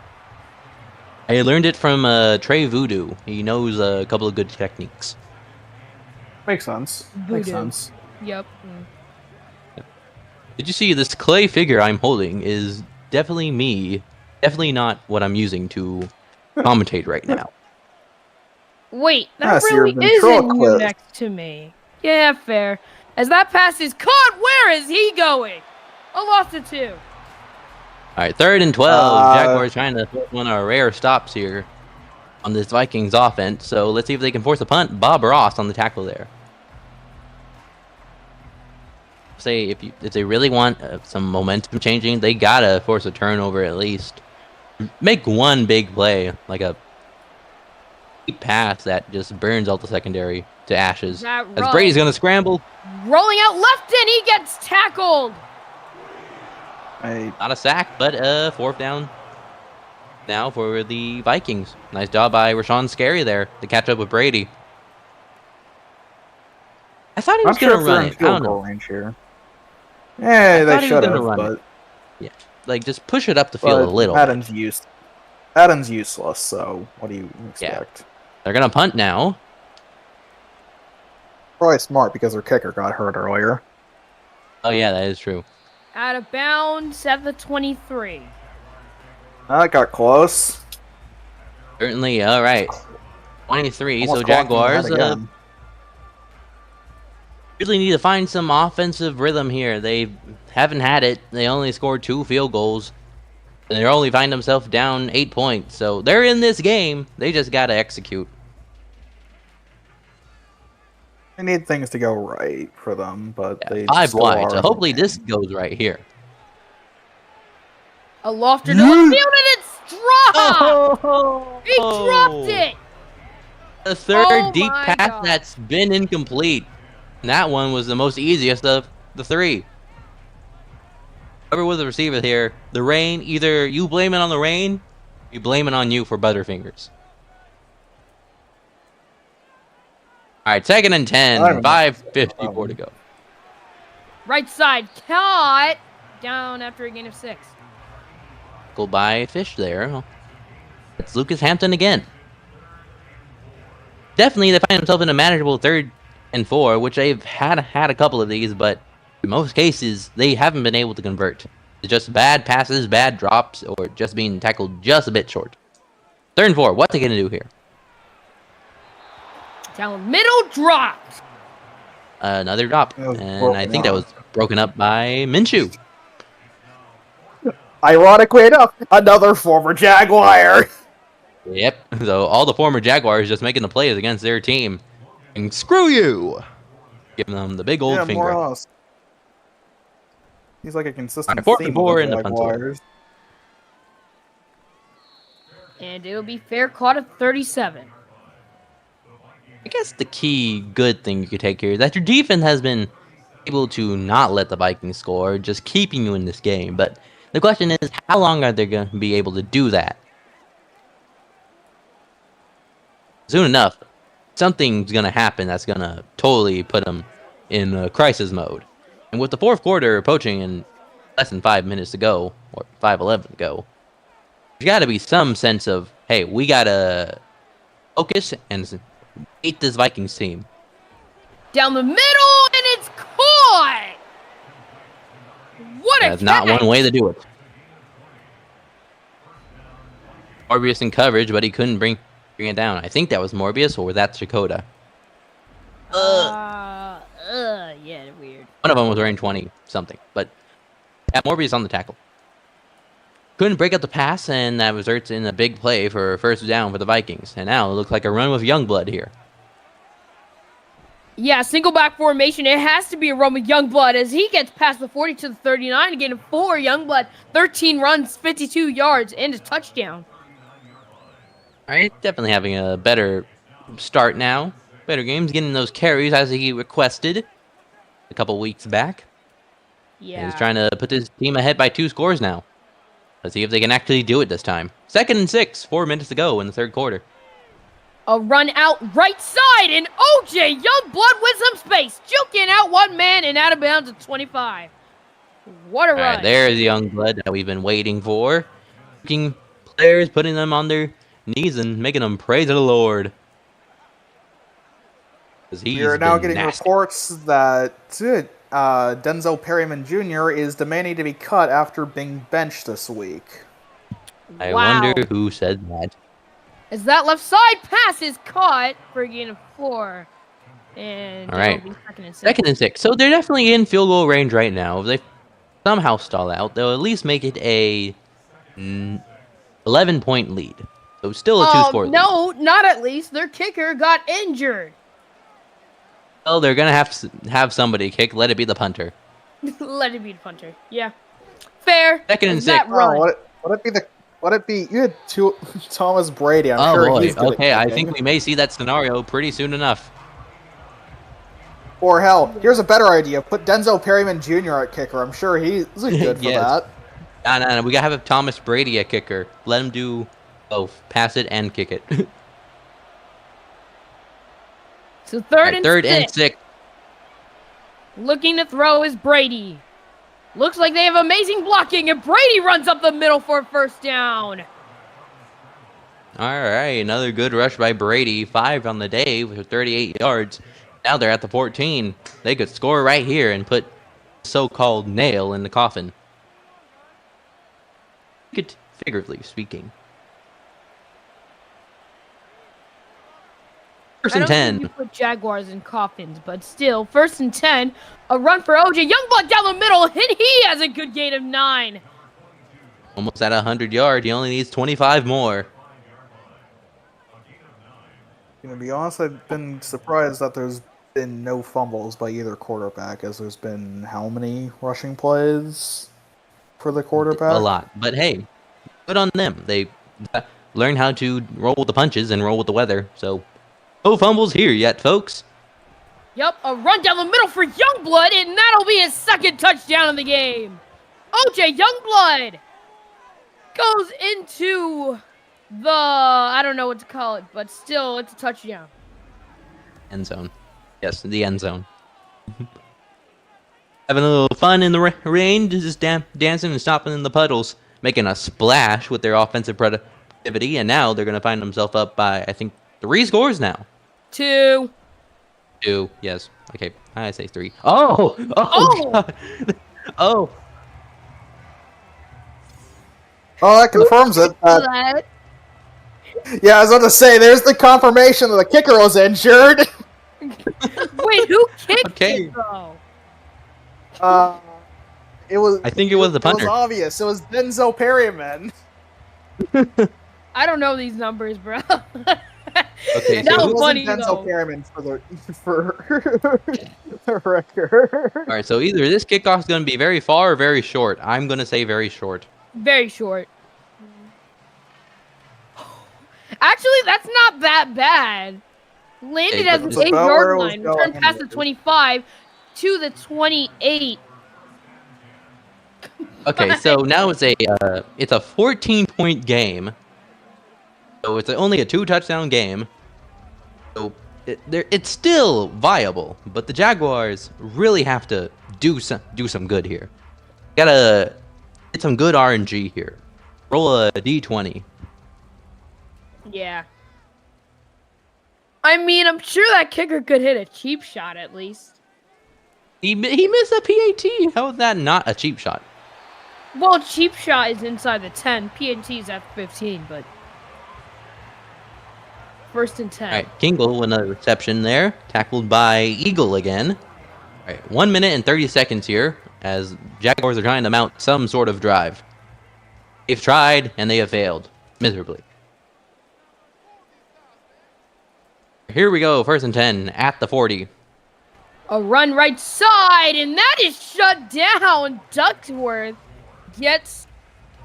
I learned it from Trey Voodoo. He knows a couple of good techniques. Makes sense. Voodoo. Makes sense. Yep. Did you see this clay figure I'm holding is definitely me. Definitely not what I'm using to commentate right now. Wait, that really isn't you next to me. Yeah, fair. As that pass is caught, where is he going? A loss of 2. All right, 3rd and 12. Jaguars trying to put one of our rare stops here on this Vikings offense. So let's see if they can force a punt. Bob Ross on the tackle there. Say if they really want some momentum changing, they gotta force a turnover at least. Make one big play, like a deep pass that just burns out the secondary to ashes. As Brady's gonna scramble. Rolling out left and he gets tackled. Not a sack, but 4th down now for the Vikings. Nice job by Rashawn Scary there to catch up with Brady. I thought he was going to run it. I don't know. Range here. Yeah, they should have, but... Yeah, like, just push it up the field a little. Madden's useless, so what do you expect? Yeah. They're going to punt now. Probably smart because their kicker got hurt earlier. Oh, yeah, that is true. Out of bounds at the 23. That got close. Certainly, all right. 23, so Jaguars really need to find some offensive rhythm here. They haven't had it. They only scored 2 field goals. And they only find themselves down 8 points. So they're in this game. They just got to execute. They need things to go right for them, but they 5 wide. So hopefully this goes right here. A lofter to the field and it's dropped! Oh! He dropped it! The 3rd deep pass that's been incomplete. And that one was the most easiest of the 3. Whoever was the receiver here, the rain, either you blame it on the rain, you blame it on you for Butterfingers. All right, 2nd and 10, 5:54 to go. Right side, caught down after a gain of 6. Go by Fish there. It's Lucas Hampton again. Definitely, they find themselves in a manageable 3rd and 4, which they've had a couple of these, but in most cases, they haven't been able to convert. It's just bad passes, bad drops, or just being tackled just a bit short. 3rd and 4, what's they going to do here? Down middle, dropped. Another drop, and I think that was broken up by Minshew. Ironically enough, another former Jaguar. Yep, so all the former Jaguars just making the plays against their team. And screw you! Giving them the big old finger. More or less. He's like a consistent theme of the Jaguars. And it'll be fair caught at 37. I guess the key good thing you could take here is that your defense has been able to not let the Vikings score, just keeping you in this game. But the question is, how long are they going to be able to do that? Soon enough, something's going to happen that's going to totally put them in crisis mode. And with the fourth quarter approaching in less than 5 minutes to go, or 5:11 to go, there's got to be some sense of, hey, we got to focus and beat this Vikings team. Down the middle, and it's caught! What a That's not one way to do it. Morbius in coverage, but he couldn't bring it down. I think that was Morbius, or was that Shakota? Yeah, weird. One of them was wearing 20-something, but yeah, Morbius on the tackle. Couldn't break up the pass, and that results in a big play for a first down for the Vikings. And now it looks like a run with Youngblood here. Yeah, single back formation. It has to be a run with Youngblood as he gets past the 40 to the 39 again. 4 Youngblood, 13 runs, 52 yards, and a touchdown. All right, definitely having a better start now. Better games, getting those carries as he requested a couple weeks back. Yeah. He's trying to put this team ahead by 2 scores now. Let's see if they can actually do it this time. 2nd and 6, 4 minutes to go in the third quarter. A run out right side, and OJ Youngblood with some space. Juking out one man and out of bounds at 25. What a run. Right, there's the Youngblood that we've been waiting for. Making players, putting them on their knees and making them praise the Lord. We are now getting reports that Denzel Perryman Jr. is demanding to be cut after being benched this week. I wonder who said that. As that left side pass is caught for a gain of 4. And all right, 2nd and 6. So they're definitely in field goal range right now. If they somehow stall out, they'll at least make it a 11-point lead. So still a 2-score lead. No, not at least. Their kicker got injured. Well, they're going to have somebody kick. Let it be the punter. Let it be the punter. Yeah. Fair. 2nd and 6. Would it be you had Thomas Brady? I'm sure boy. He's okay, I think we may see that scenario pretty soon enough. Or hell, here's a better idea. Put Denzel Perryman Jr. at kicker. I'm sure he's good for that. No. We got to have Thomas Brady at kicker. Let him do both. Pass it and kick it. So third and 6. Looking to throw is Brady. Looks like they have amazing blocking, and Brady runs up the middle for a first down. All right, another good rush by Brady. 5 on the day with 38 yards. Now they're at the 14. They could score right here and put so-called nail in the coffin. Figuratively speaking. First and 10. I don't think you put Jaguars in coffins, but still, 1st and 10. A run for OJ Youngblood down the middle, and he has a good gain of 9. Almost at 100 yards. He only needs 25 more. To be honest, I've been surprised that there's been no fumbles by either quarterback, as there's been how many rushing plays for the quarterback? A lot. But hey, good on them. They learn how to roll with the punches and roll with the weather. So, no fumbles here yet, folks. Yep, a run down the middle for Youngblood, and that'll be his 2nd touchdown of the game. OJ Youngblood goes into the, I don't know what to call it, but still, it's a touchdown. End zone. Yes, the end zone. Having a little fun in the rain, just dancing and stopping in the puddles, making a splash with their offensive productivity, and now they're going to find themselves up by, I think, 3 scores now. 2. 2, yes. Okay, I say 3. Oh! God. Oh! Oh, that confirms it. Yeah, I was about to say, there's the confirmation that the kicker was injured. Wait, who kicked it, though? It was. I think it was the punter. It was obvious. It was Denzel Perryman. I don't know these numbers, bro. Okay, that so was funny, Denzel Perryman for the record. All right, so either this kickoff is going to be very far or very short. I'm going to say very short. Very short. Actually, that's not that bad. Landed at the 8-yard line, returned past the 25 to the 28. Okay, so now it's a 14-point game. So it's only a 2-touchdown game. So it's still viable, but the Jaguars really have to do some good here. Gotta get some good RNG here. Roll a D20. Yeah. I mean, I'm sure that kicker could hit a cheap shot at least. He missed a PAT. How is that not a cheap shot? Well, cheap shot is inside the 10. PAT is at 15, but 1st and 10. All right, Kingle with another reception there, tackled by Eagle again. All right, 1 minute and 30 seconds here as Jaguars are trying to mount some sort of drive. They've tried and they have failed miserably. Here we go, 1st and 10 at the 40. A run right side, and that is shut down. Duckworth gets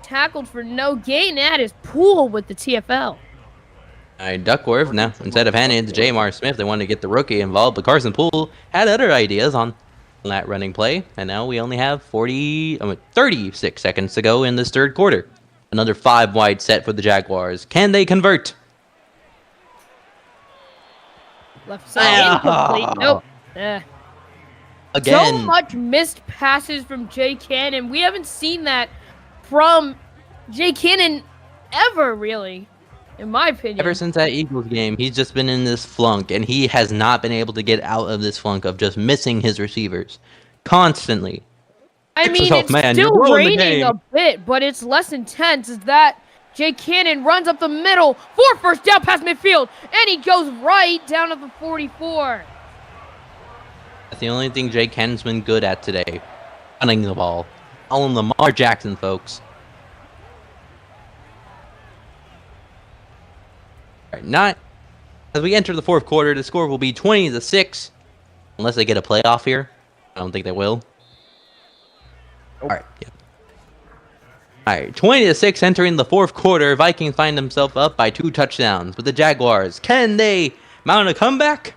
tackled for no gain. That is Poole with the TFL. All right, Duckworth now, instead of handing it to Jamar Smith, they wanted to get the rookie involved, but Carson Poole had other ideas on that running play, and now we only have 36 seconds to go in this 3rd quarter. Another 5-wide set for the Jaguars. Can they convert? Left side incomplete. Nope. Again. So much missed passes from Jay Cannon. We haven't seen that from Jay Cannon ever, really, in my opinion. Ever since that Eagles game, he's just been in this flunk, and he has not been able to get out of this flunk of just missing his receivers constantly. I mean, it's still raining a bit, but it's less intense. Is that Jay Cannon runs up the middle for 1st down past midfield, and he goes right down to the 44. That's the only thing Jay Cannon's been good at today. Running the ball. All in Lamar Jackson, folks. All right, as we enter the 4th quarter, the score will be 20-6. Unless they get a playoff here. I don't think they will. All right, yeah. All right, 20-6 entering the 4th quarter. Vikings find themselves up by 2 touchdowns. But the Jaguars, can they mount a comeback?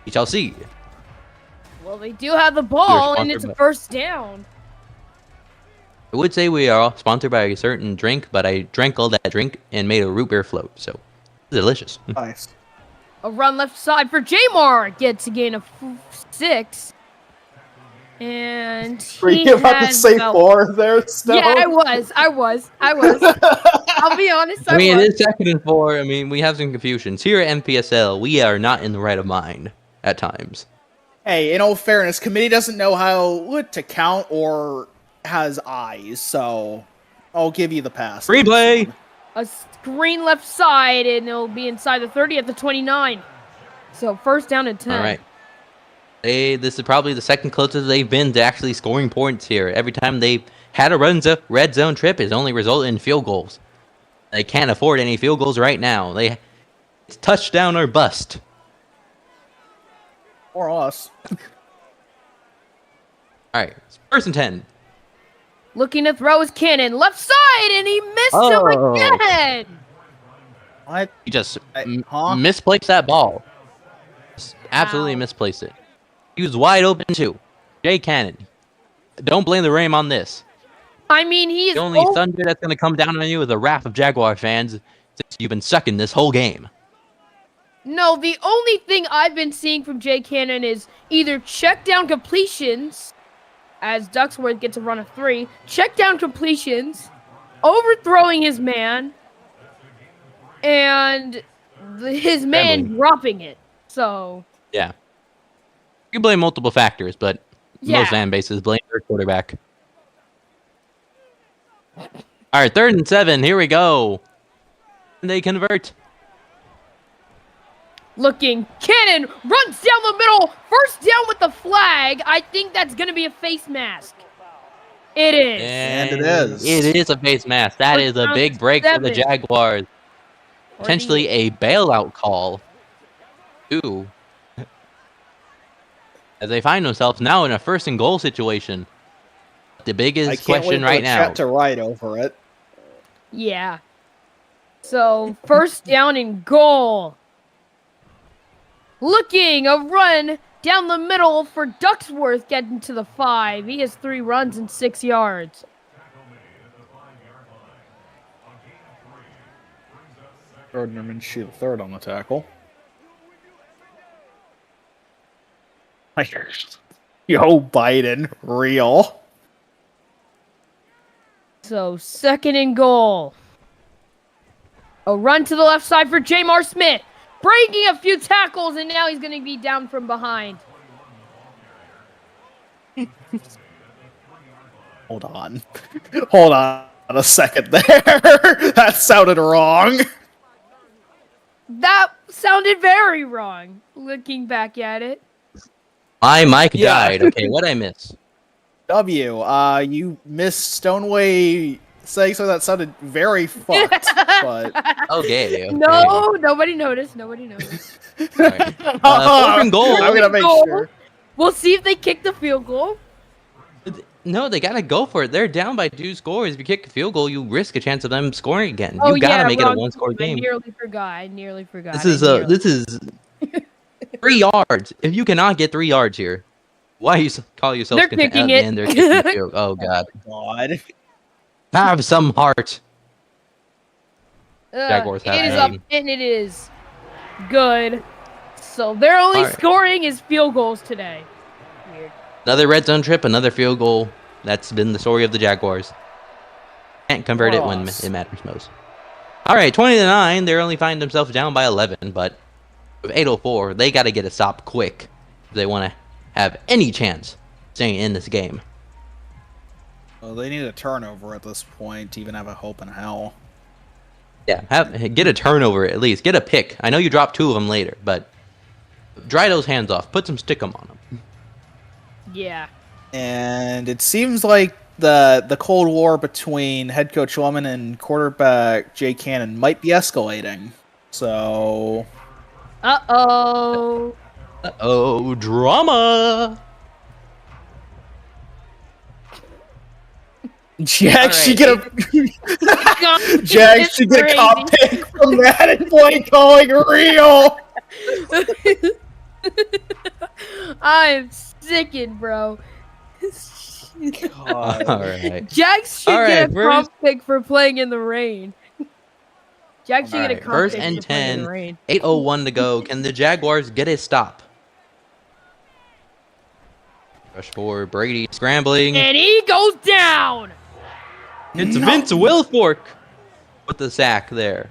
We shall see. Well, they do have the ball, and it's a 1st down. I would say we are sponsored by a certain drink, but I drank all that drink and made a root beer float, so delicious. Nice. A run left side for Jamar. Gets a gain of 6. And were you about to say 4 there, Stone? Yeah, I was. I'll be honest, I mean, it is 2nd and 4. I mean, we have some confusions. Here at MPSL, we are not in the right of mind at times. Hey, in all fairness, committee doesn't know how to count or has eyes, so I'll give you the pass. Replay! A screen left side, and it'll be inside the 30 at the 29. So 1st down and 10. All right. This is probably the 2nd closest they've been to actually scoring points here. Every time they've had a red zone trip, it's only resulted in field goals. They can't afford any field goals right now. It's touchdown or bust. Or us. All right, 1st and 10. Looking to throw his Cannon left side, and he missed him again. What? He just misplaced that ball. Just absolutely misplaced it. He was wide open too. Jay Cannon. Don't blame the rain on this. I mean, the only thunder that's going to come down on you is a wrath of Jaguar fans since you've been sucking this whole game. No, the only thing I've been seeing from Jay Cannon is either check down completions, as Ducksworth gets a run of 3, check down completions, overthrowing his man, and his man dropping it. So yeah. You blame multiple factors, but most fan bases blame their quarterback. All right, 3rd and 7. Here we go. And they convert. Looking, Cannon runs down the middle. 1st down with the flag. I think that's going to be a face mask. It is. And it is. It is a face mask. That is a big break for the Jaguars. Potentially a bailout call. Ooh. As they find themselves now in a 1st and goal situation. The biggest question right now. To write over it. Yeah. So, first down and goal. Looking a run down the middle for Ducksworth getting to the 5. He has 3 runs and 6 yards. Gardner Minshew, the third on the tackle. Yo, Biden, real. So, second and goal. A run to the left side for Jamar Smith. Breaking a few tackles, and now he's going to be down from behind. Hold on. Hold on a second there. That sounded wrong. That sounded very wrong, looking back at it. My mic died. Okay, what'd I miss? You missed Stoneway saying something that sounded very fucked, but... Okay. No, nobody noticed. Nobody noticed. Right. Fourth and goal. I'm gonna make sure. We'll see if they kick the field goal. No, they gotta go for it. They're down by 2 scores. If you kick a field goal, you risk a chance of them scoring again. Oh, You gotta make it a 1-score game. I nearly forgot. This is 3 yards. If you cannot get 3 yards here, why you call yourself? They're kicking it. And they're kicking the field. Oh God. Have some heart. Jaguars have it is up, and it is good. So their only scoring is field goals today. Weird. Another red zone trip, another field goal. That's been the story of the Jaguars. Can't convert it when it matters most. All right, 20-9. They only find themselves down by 11, but with 8:04, they got to get a stop quick if they want to have any chance staying in this game. Well, they need a turnover at this point to even have a hope in hell. Yeah, get a turnover at least. Get a pick. I know you dropped 2 of them later, but dry those hands off. Put some stickum on them. Yeah. And it seems like the Cold War between head coach Lemon and quarterback Jay Cannon might be escalating. So... Uh-oh. Uh-oh, drama! Jack should get a Jack should get a comp pick from Madden play calling real. I'm sickened, bro. God. All right. Jack should get a comp pick for playing in the rain. Jack should get a comp first pick and for playing in 10, the rain. 8:01 to go. Can the Jaguars get a stop? Rush for Brady, scrambling. And he goes down! It's Vince Wilfork with the sack there.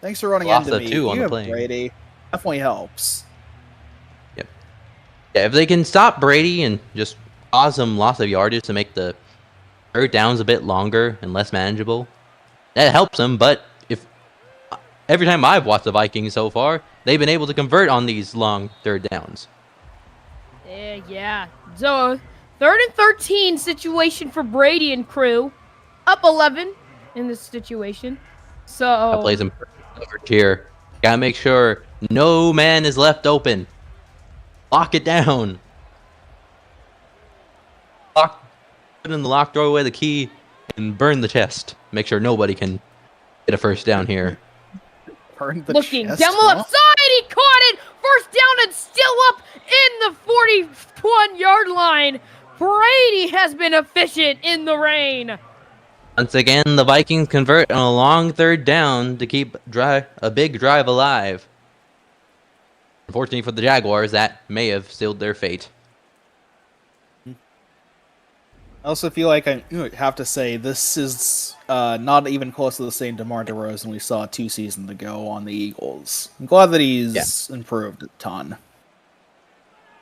Thanks for running Lost into a me. 2 on You the have plane. Brady. Definitely helps. Yep. Yeah, if they can stop Brady and just cause some loss of yardage to make the third downs a bit longer and less manageable, that helps them. But if every time I've watched the Vikings so far, they've been able to convert on these long third downs. Yeah. So, 3rd and 13 situation for Brady and crew. Up 11 in this situation. So... That plays him coverage here. Gotta make sure no man is left open. Lock it down. Put in the lock, throw away the key, and burn the chest. Make sure nobody can get a first down here. Burn the Looking chest, down the left side, he caught it! First down and still up in the 41-yard line. Brady has been efficient in the rain. Once again, the Vikings convert on a long third down to keep a big drive alive. Unfortunately for the Jaguars, that may have sealed their fate. I also feel like I have to say this is not even close to the same DeMar DeRozan we saw 2 seasons ago on the Eagles. I'm glad that he's improved a ton.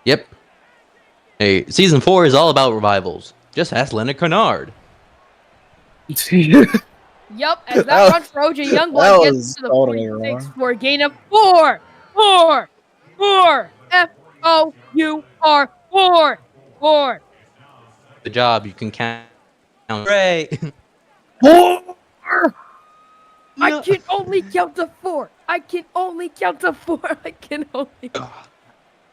Yep. Hey, season 4 is all about revivals. Just ask Leonard Kennard. Yup, as that run for OJ Youngblood gets to the totally 46 wrong. for a gain of 4. F-O-U-R, 4. Good job, you can count. Ray. I can only count to 4. I can only count to 4.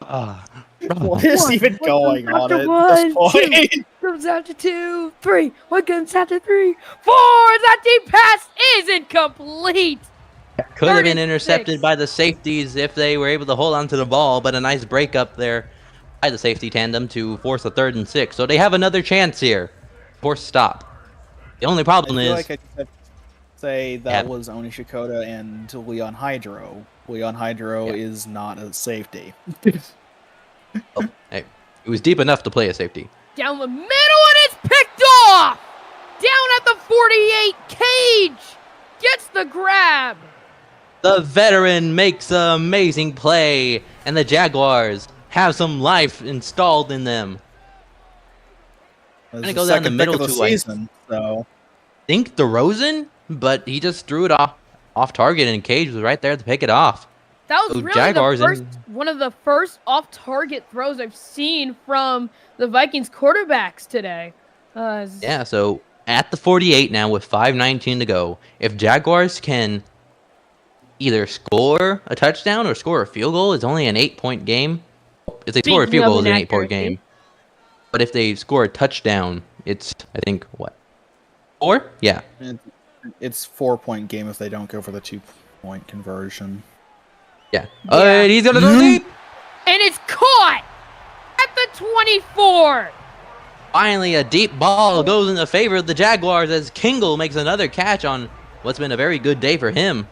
What is even going on at this point? Comes after 2, 3. One comes after 3, 4. That deep pass is incomplete. Could have been intercepted by the safeties if they were able to hold on to the ball, but a nice break up there by the safety tandem to force a 3rd and 6. So they have another chance here. Force stop. The only problem is... Like I could say that was Oni Shikoda and Leon Hydro. Leon Hydro is not a safety. Oh, hey, it was deep enough to play a safety. Down the middle, and it's picked off! Down at the 48, Cage gets the grab. The veteran makes an amazing play, and the Jaguars have some life installed in them. Gonna go down the middle of the season, so I think DeRozan, but he just threw it off target, and Cage was right there to pick it off. That was really Jaguars one of the first off-target throws I've seen from the Vikings quarterbacks today. Yeah, so at the 48 now with 5:19 to go, if Jaguars can either score a touchdown or score a field goal, it's only an 8-point game. If they score a field goal, it's an 8-point game. But if they score a touchdown, it's, I think, what? 4? Yeah. It's 4-point game if they don't go for the 2-point conversion. Yeah. And he's going to go deep. And it's caught at the 24. Finally, a deep ball goes in the favor of the Jaguars as Kingle makes another catch on what's been a very good day for him.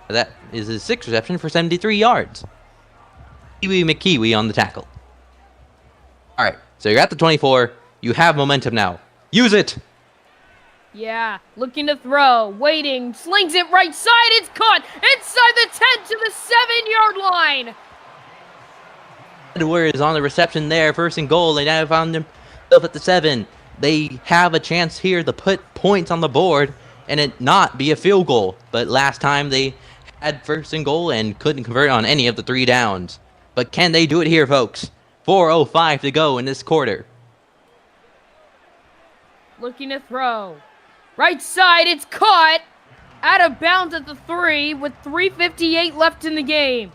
That is his 6th reception for 73 yards. Kiwi McKiwi on the tackle. All right, so you're at the 24. You have momentum now. Use it. Yeah, looking to throw, waiting, slings it right side. It's caught inside the 10 to the 7-yard line. Edwards on the reception there, 1st and goal. They now found themselves at the 7. They have a chance here to put points on the board and it not be a field goal. But last time they had 1st and goal and couldn't convert on any of the 3 downs. But can they do it here, folks? 4:05 to go in this quarter. Looking to throw. Right side, it's caught. Out of bounds at the 3 with 3:58 left in the game.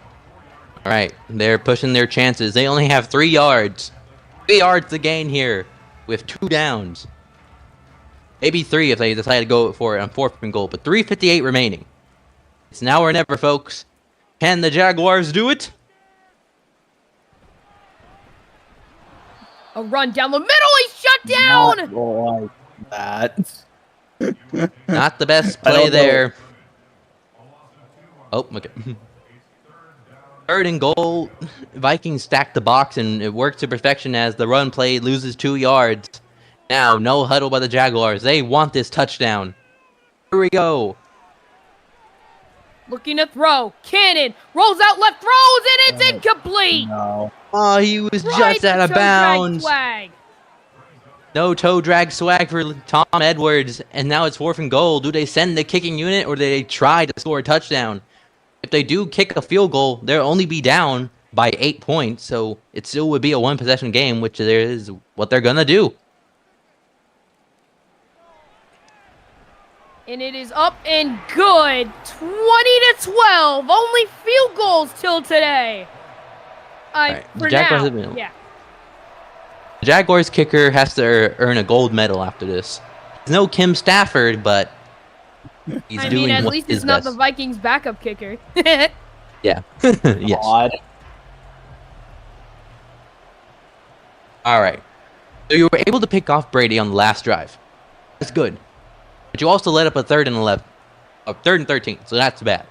All right, they're pushing their chances. They only have 3 yards. 3 yards to gain here with 2 downs. Maybe 3 if they decide to go for it on 4th and goal, but 3:58 remaining. It's now or never, folks. Can the Jaguars do it? A run down the middle. He's shut down. Not like that. Not the best play there. Oh, okay. 3rd and goal. Vikings stack the box, and it works to perfection as the run play loses 2 yards. Now, no huddle by the Jaguars. They want this touchdown. Here we go. Looking to throw. Cannon rolls out left, throws, and it's incomplete. No. Oh, he was just out of bounds. No toe drag swag for Tom Edwards, and now it's 4th and goal. Do they send the kicking unit, or do they try to score a touchdown? If they do kick a field goal, they'll only be down by 8 points, so it still would be a 1-possession game, which is what they're going to do. And it is up and good. 20-12. Only field goals till today. Right. For now. Yeah. The Jaguars kicker has to earn a gold medal after this. There's no Kim Stafford, but he's doing at what least is it's not best. the Vikings backup kicker. Yeah. Yes. Odd. All right. So you were able to pick off Brady on the last drive. That's good. But you also let up a 3rd and 11. A 3rd and 13, so that's bad.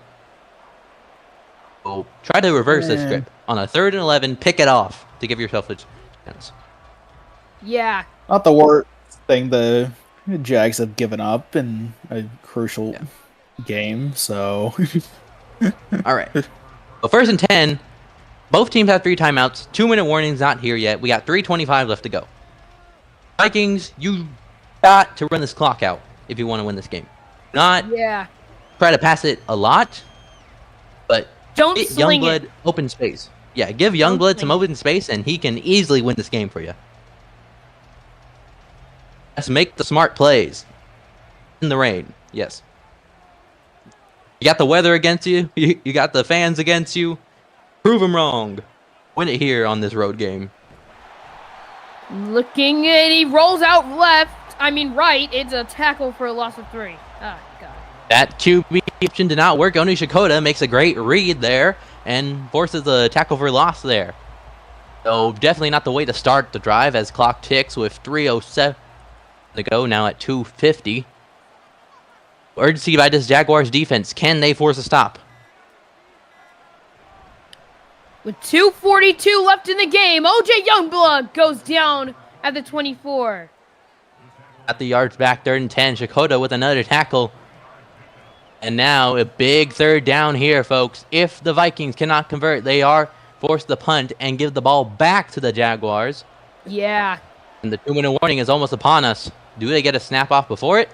So try to reverse this script. On a 3rd and 11, pick it off to give yourself a chance. Yeah. Not the worst thing the Jags have given up in a crucial game, so... All right. Well, 1st and 10. Both teams have 3 timeouts. 2-minute warning's not here yet. We got 3:25 left to go. Vikings, you got to run this clock out if you want to win this game. Not try to pass it a lot, but don't get sling Youngblood open space. Yeah, give Youngblood some open space, and he can easily win this game for you. Just make the smart plays. In the rain, yes. You got the weather against you. You got the fans against you. Prove them wrong. Win it here on this road game. Looking, and he rolls out right. It's a tackle for a loss of 3. Ah, God. That QB option did not work. Oni Shikoda makes a great read there and forces a tackle for loss there. So definitely not the way to start the drive as clock ticks with 3:07 to go, now at 2:50. Urgency by this Jaguars defense. Can they force a stop? With 2:42 left in the game, OJ Youngblood goes down at the 24. At the yards back, 3rd and 10. Shikoda with another tackle. And now a big 3rd down here, folks. If the Vikings cannot convert, they are forced to punt and give the ball back to the Jaguars. Yeah. And the 2-minute warning is almost upon us. Do they get a snap off before it?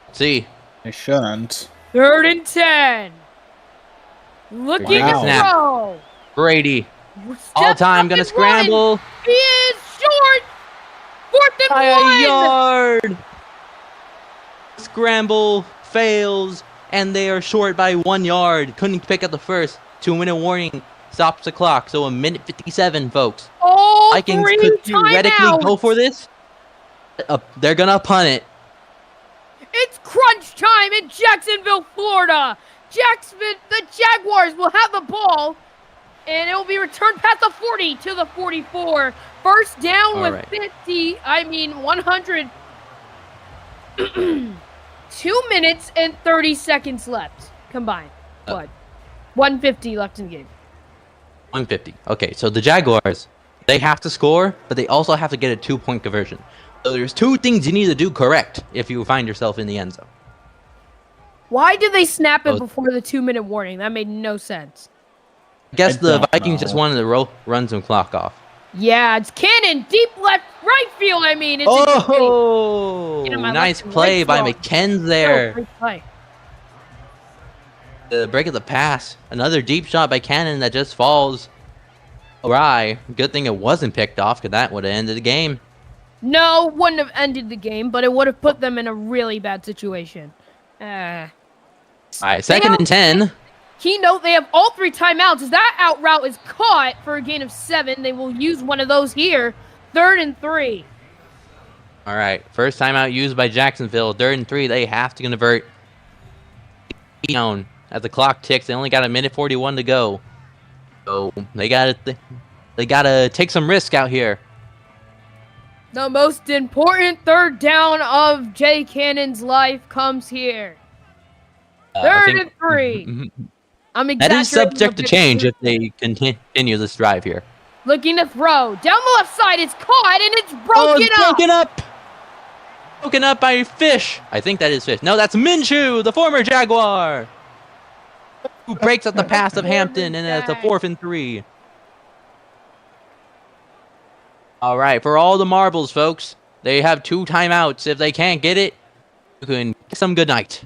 Let's see. They shouldn't. 3rd and 10. Looking to throw. Brady. All time gonna scramble. He is short. 4th and 1. A yard. Scramble fails, and they are short by 1 yard. Couldn't pick up the first. 2-minute warning stops the clock. So 1:57, folks. Oh, Vikings could theoretically go for this. They're gonna punt it. It's crunch time in Jacksonville, Florida. The Jaguars will have the ball, and it will be returned past the 40 to the 44. First down All with right. 100. 2 minutes and 30 seconds left combined. 150 left in the game. 150. Okay, so the Jaguars, they have to score, but they also have to get a 2-point conversion. So there's 2 things you need to do correct if you find yourself in the end zone. Why did they snap it before the 2-minute warning? That made no sense. I guess the Vikings just wanted to run some clock off. Yeah, it's Cannon, deep right field, I mean. It's nice play by McKenzie there. Great play. The break of the pass. Another deep shot by Cannon that just falls awry. Good thing it wasn't picked off, because that would have ended the game. No, wouldn't have ended the game, but it would have put them in a really bad situation. All right, 2nd and 10. Keynote, they have all 3 timeouts. As that out route is caught for a gain of 7, they will use one of those here. 3rd and 3. All right, first timeout used by Jacksonville. 3rd and 3, they have to convert. Down as the clock ticks. They only got 1:41 to go. So they gotta take some risk out here. The most important 3rd down of Jay Cannon's life comes here. 3rd and 3. That is subject to change if they continue this drive here. Looking to throw. Down the left side, it's caught, and it's broken up. Broken up by Fish. I think that is Fish. No, that's Minshew, the former Jaguar, who breaks up the pass of Hampton, and it's a 4th and 3. All right, for all the marbles, folks, they have 2 timeouts. If they can't get it, you can kiss them goodnight.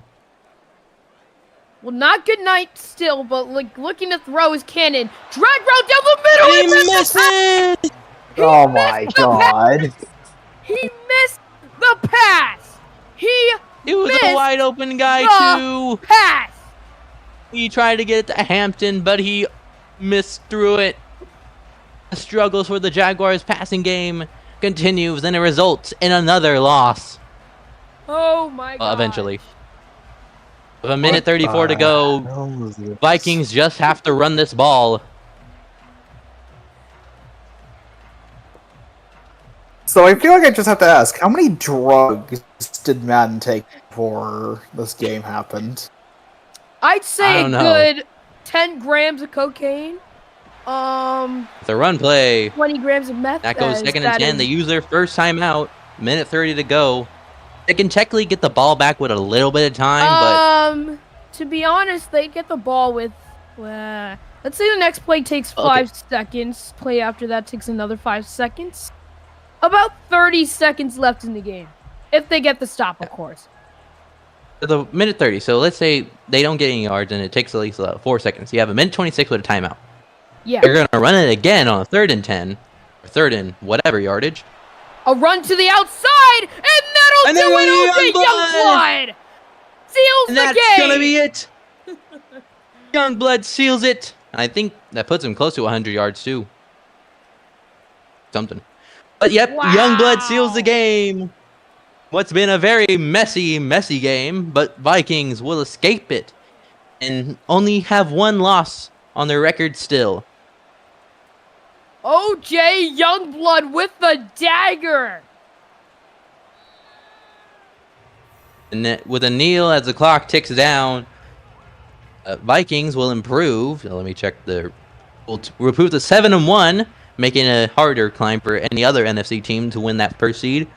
Well, not good night still, but looking to throw his Cannon. Drag route down the middle. He misses! Oh my God. He missed the pass. It was a wide open guy too. Pass. He tried to get it to Hampton, but he missed through it. The struggles for the Jaguars passing game continues, and it results in another loss. Oh my God. Eventually. With 1:34 to go, Vikings just have to run this ball. So I feel like I just have to ask, how many drugs did Madden take before this game happened? I'd say a good 10 grams of cocaine. The run play. 20 grams of meth. That goes 2nd and 10. They use their first timeout. 1:30 to go. They can technically get the ball back with a little bit of time, but to be honest, they get the ball with let's say the next play takes 5 seconds. Play after that takes another 5 seconds. About 30 seconds left in the game. If they get the stop, of course. The 1:30. So let's say they don't get any yards and it takes at least 4 seconds. You have 1:26 with a timeout. Yeah. They're going to run it again on a 3rd and 10, or 3rd and whatever yardage. A run to the outside, and that'll do it. OJ Youngblood seals the game. That's going to be it. Youngblood seals it. And I think that puts him close to 100 yards, too. Something. But, yep, wow. Youngblood seals the game. What's been a very messy game, but Vikings will escape it and only have one loss on their record still. OJ Youngblood with the dagger. And with a kneel as the clock ticks down, Vikings will improve. Let me check will improve to 7-1, making a harder climb for any other NFC team to win that first seed.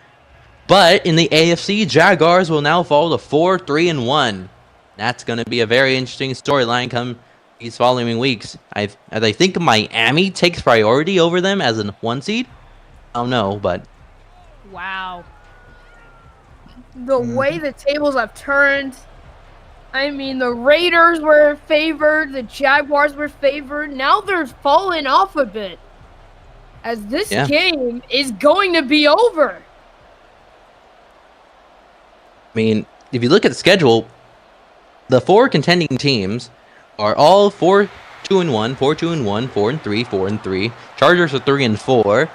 But in the AFC, Jaguars will now fall to 4-3-1. That's going to be a very interesting storyline come these following weeks. As I think Miami takes priority over them as a 1 seed. I don't know, but wow, the way the tables have turned. I mean, the Raiders were favored, the Jaguars were favored. Now they're falling off a bit, as this game is going to be over. I mean, if you look at the schedule, the 4 contending teams are all 4-2-1, 4-2-1, 4-3, 4-3. Chargers are 3-4.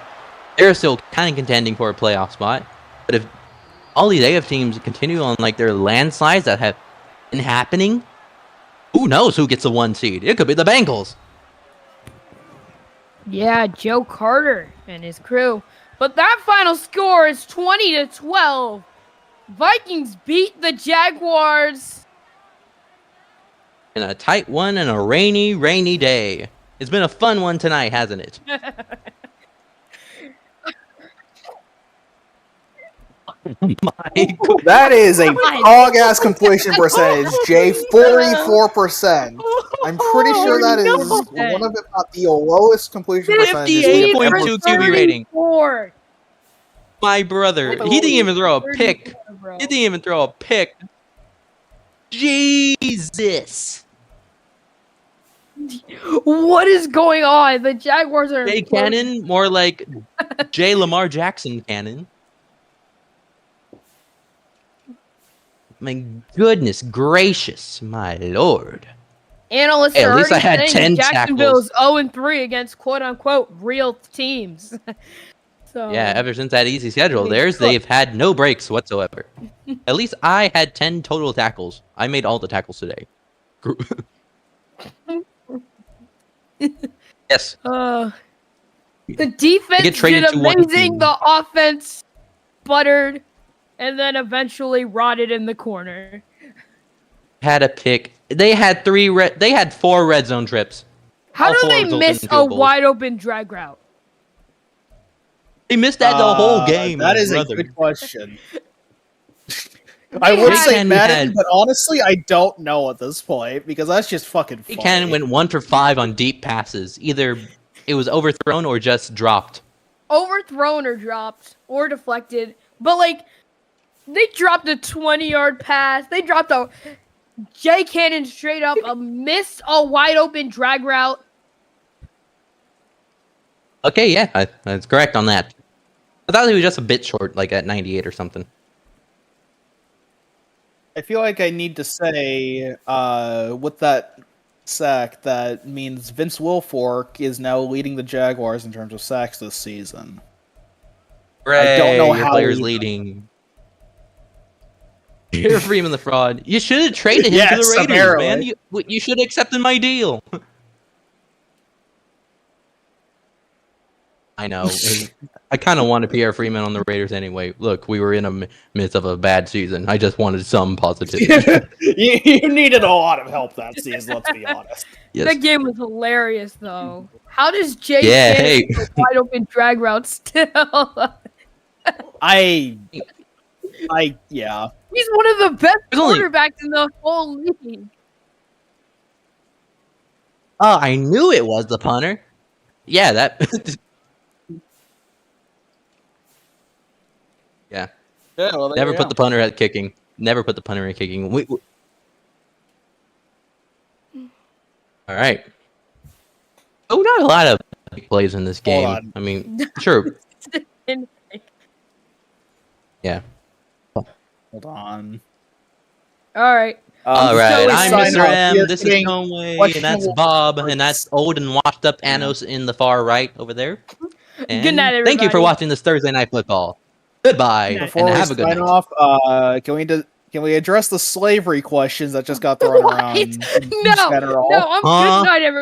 They're still kind of contending for a playoff spot. But if all these AF teams continue on like their landslides that have been happening, who knows who gets the 1 seed? It could be the Bengals. Yeah, Joe Carter and his crew. But that final score is 20-12. Vikings beat the Jaguars. In a tight one and a rainy day. It's been a fun one tonight, hasn't it? That is a hog-ass completion percentage, Jay. 44%. I'm pretty sure that is one of, if not the lowest completion percentages. 58.2 QB rating. My brother, he didn't even throw a pick. He didn't even throw a pick. Jesus. What is going on? The Jaguars are... Jay Cannon, more like J. Lamar Jackson Cannon. My goodness gracious, my lord. Analysts hey, are at least I had saying 10 Jacksonville's tackles. 0-3 against quote-unquote real teams. So, yeah, ever since that easy schedule they've had no breaks whatsoever. At least I had 10 total tackles. I made all the tackles today. Yes. The defense did amazing. The offense sputtered and then eventually rotted in the corner. Had a pick. They had 4 red zone trips. How do they miss a wide open drag route? They missed that the whole game. That is a good question. I would say Madden, but honestly, I don't know at this point because that's just fucking funny. Cannon went 1 for 5 on deep passes. Either it was overthrown or just dropped. Overthrown or dropped or deflected. But, like, they dropped a 20-yard pass. They dropped a Jay Cannon straight up, missed a wide-open drag route. Okay, yeah, that's correct on that. I thought he was just a bit short, like at 98 or something. I feel like I need to say, with that sack, that means Vince Wilfork is now leading the Jaguars in terms of sacks this season. I don't know how player's leading. Pierre Freeman the fraud. You should have traded him to the Raiders, apparently. Man. You should have accepted my deal. I know. I kind of wanted Pierre Freeman on the Raiders anyway. Look, we were in the midst of a bad season. I just wanted some positivity. You needed a lot of help that season, let's be honest. Yes. That game was hilarious, though. How does Jay get a wide open drag route still? Yeah. He's one of the best quarterbacks in the whole league. Oh, I knew it was the punter. Yeah, that... Yeah. Well, never put the punter at kicking. Never put the punter at kicking. All right. Oh, not a lot of big plays in this game. I mean, sure. Yeah. Hold on. All right. All right, I'm Mr. M. This is getting Conway, and that's Bob, and that's old and washed up Anos in the far right over there. And Good night, everybody. thank you for watching this Thursday Night Football. Goodbye, Before and we have a good sign night. off, can we address the slavery questions that just got thrown around? No, I'm good night, everybody.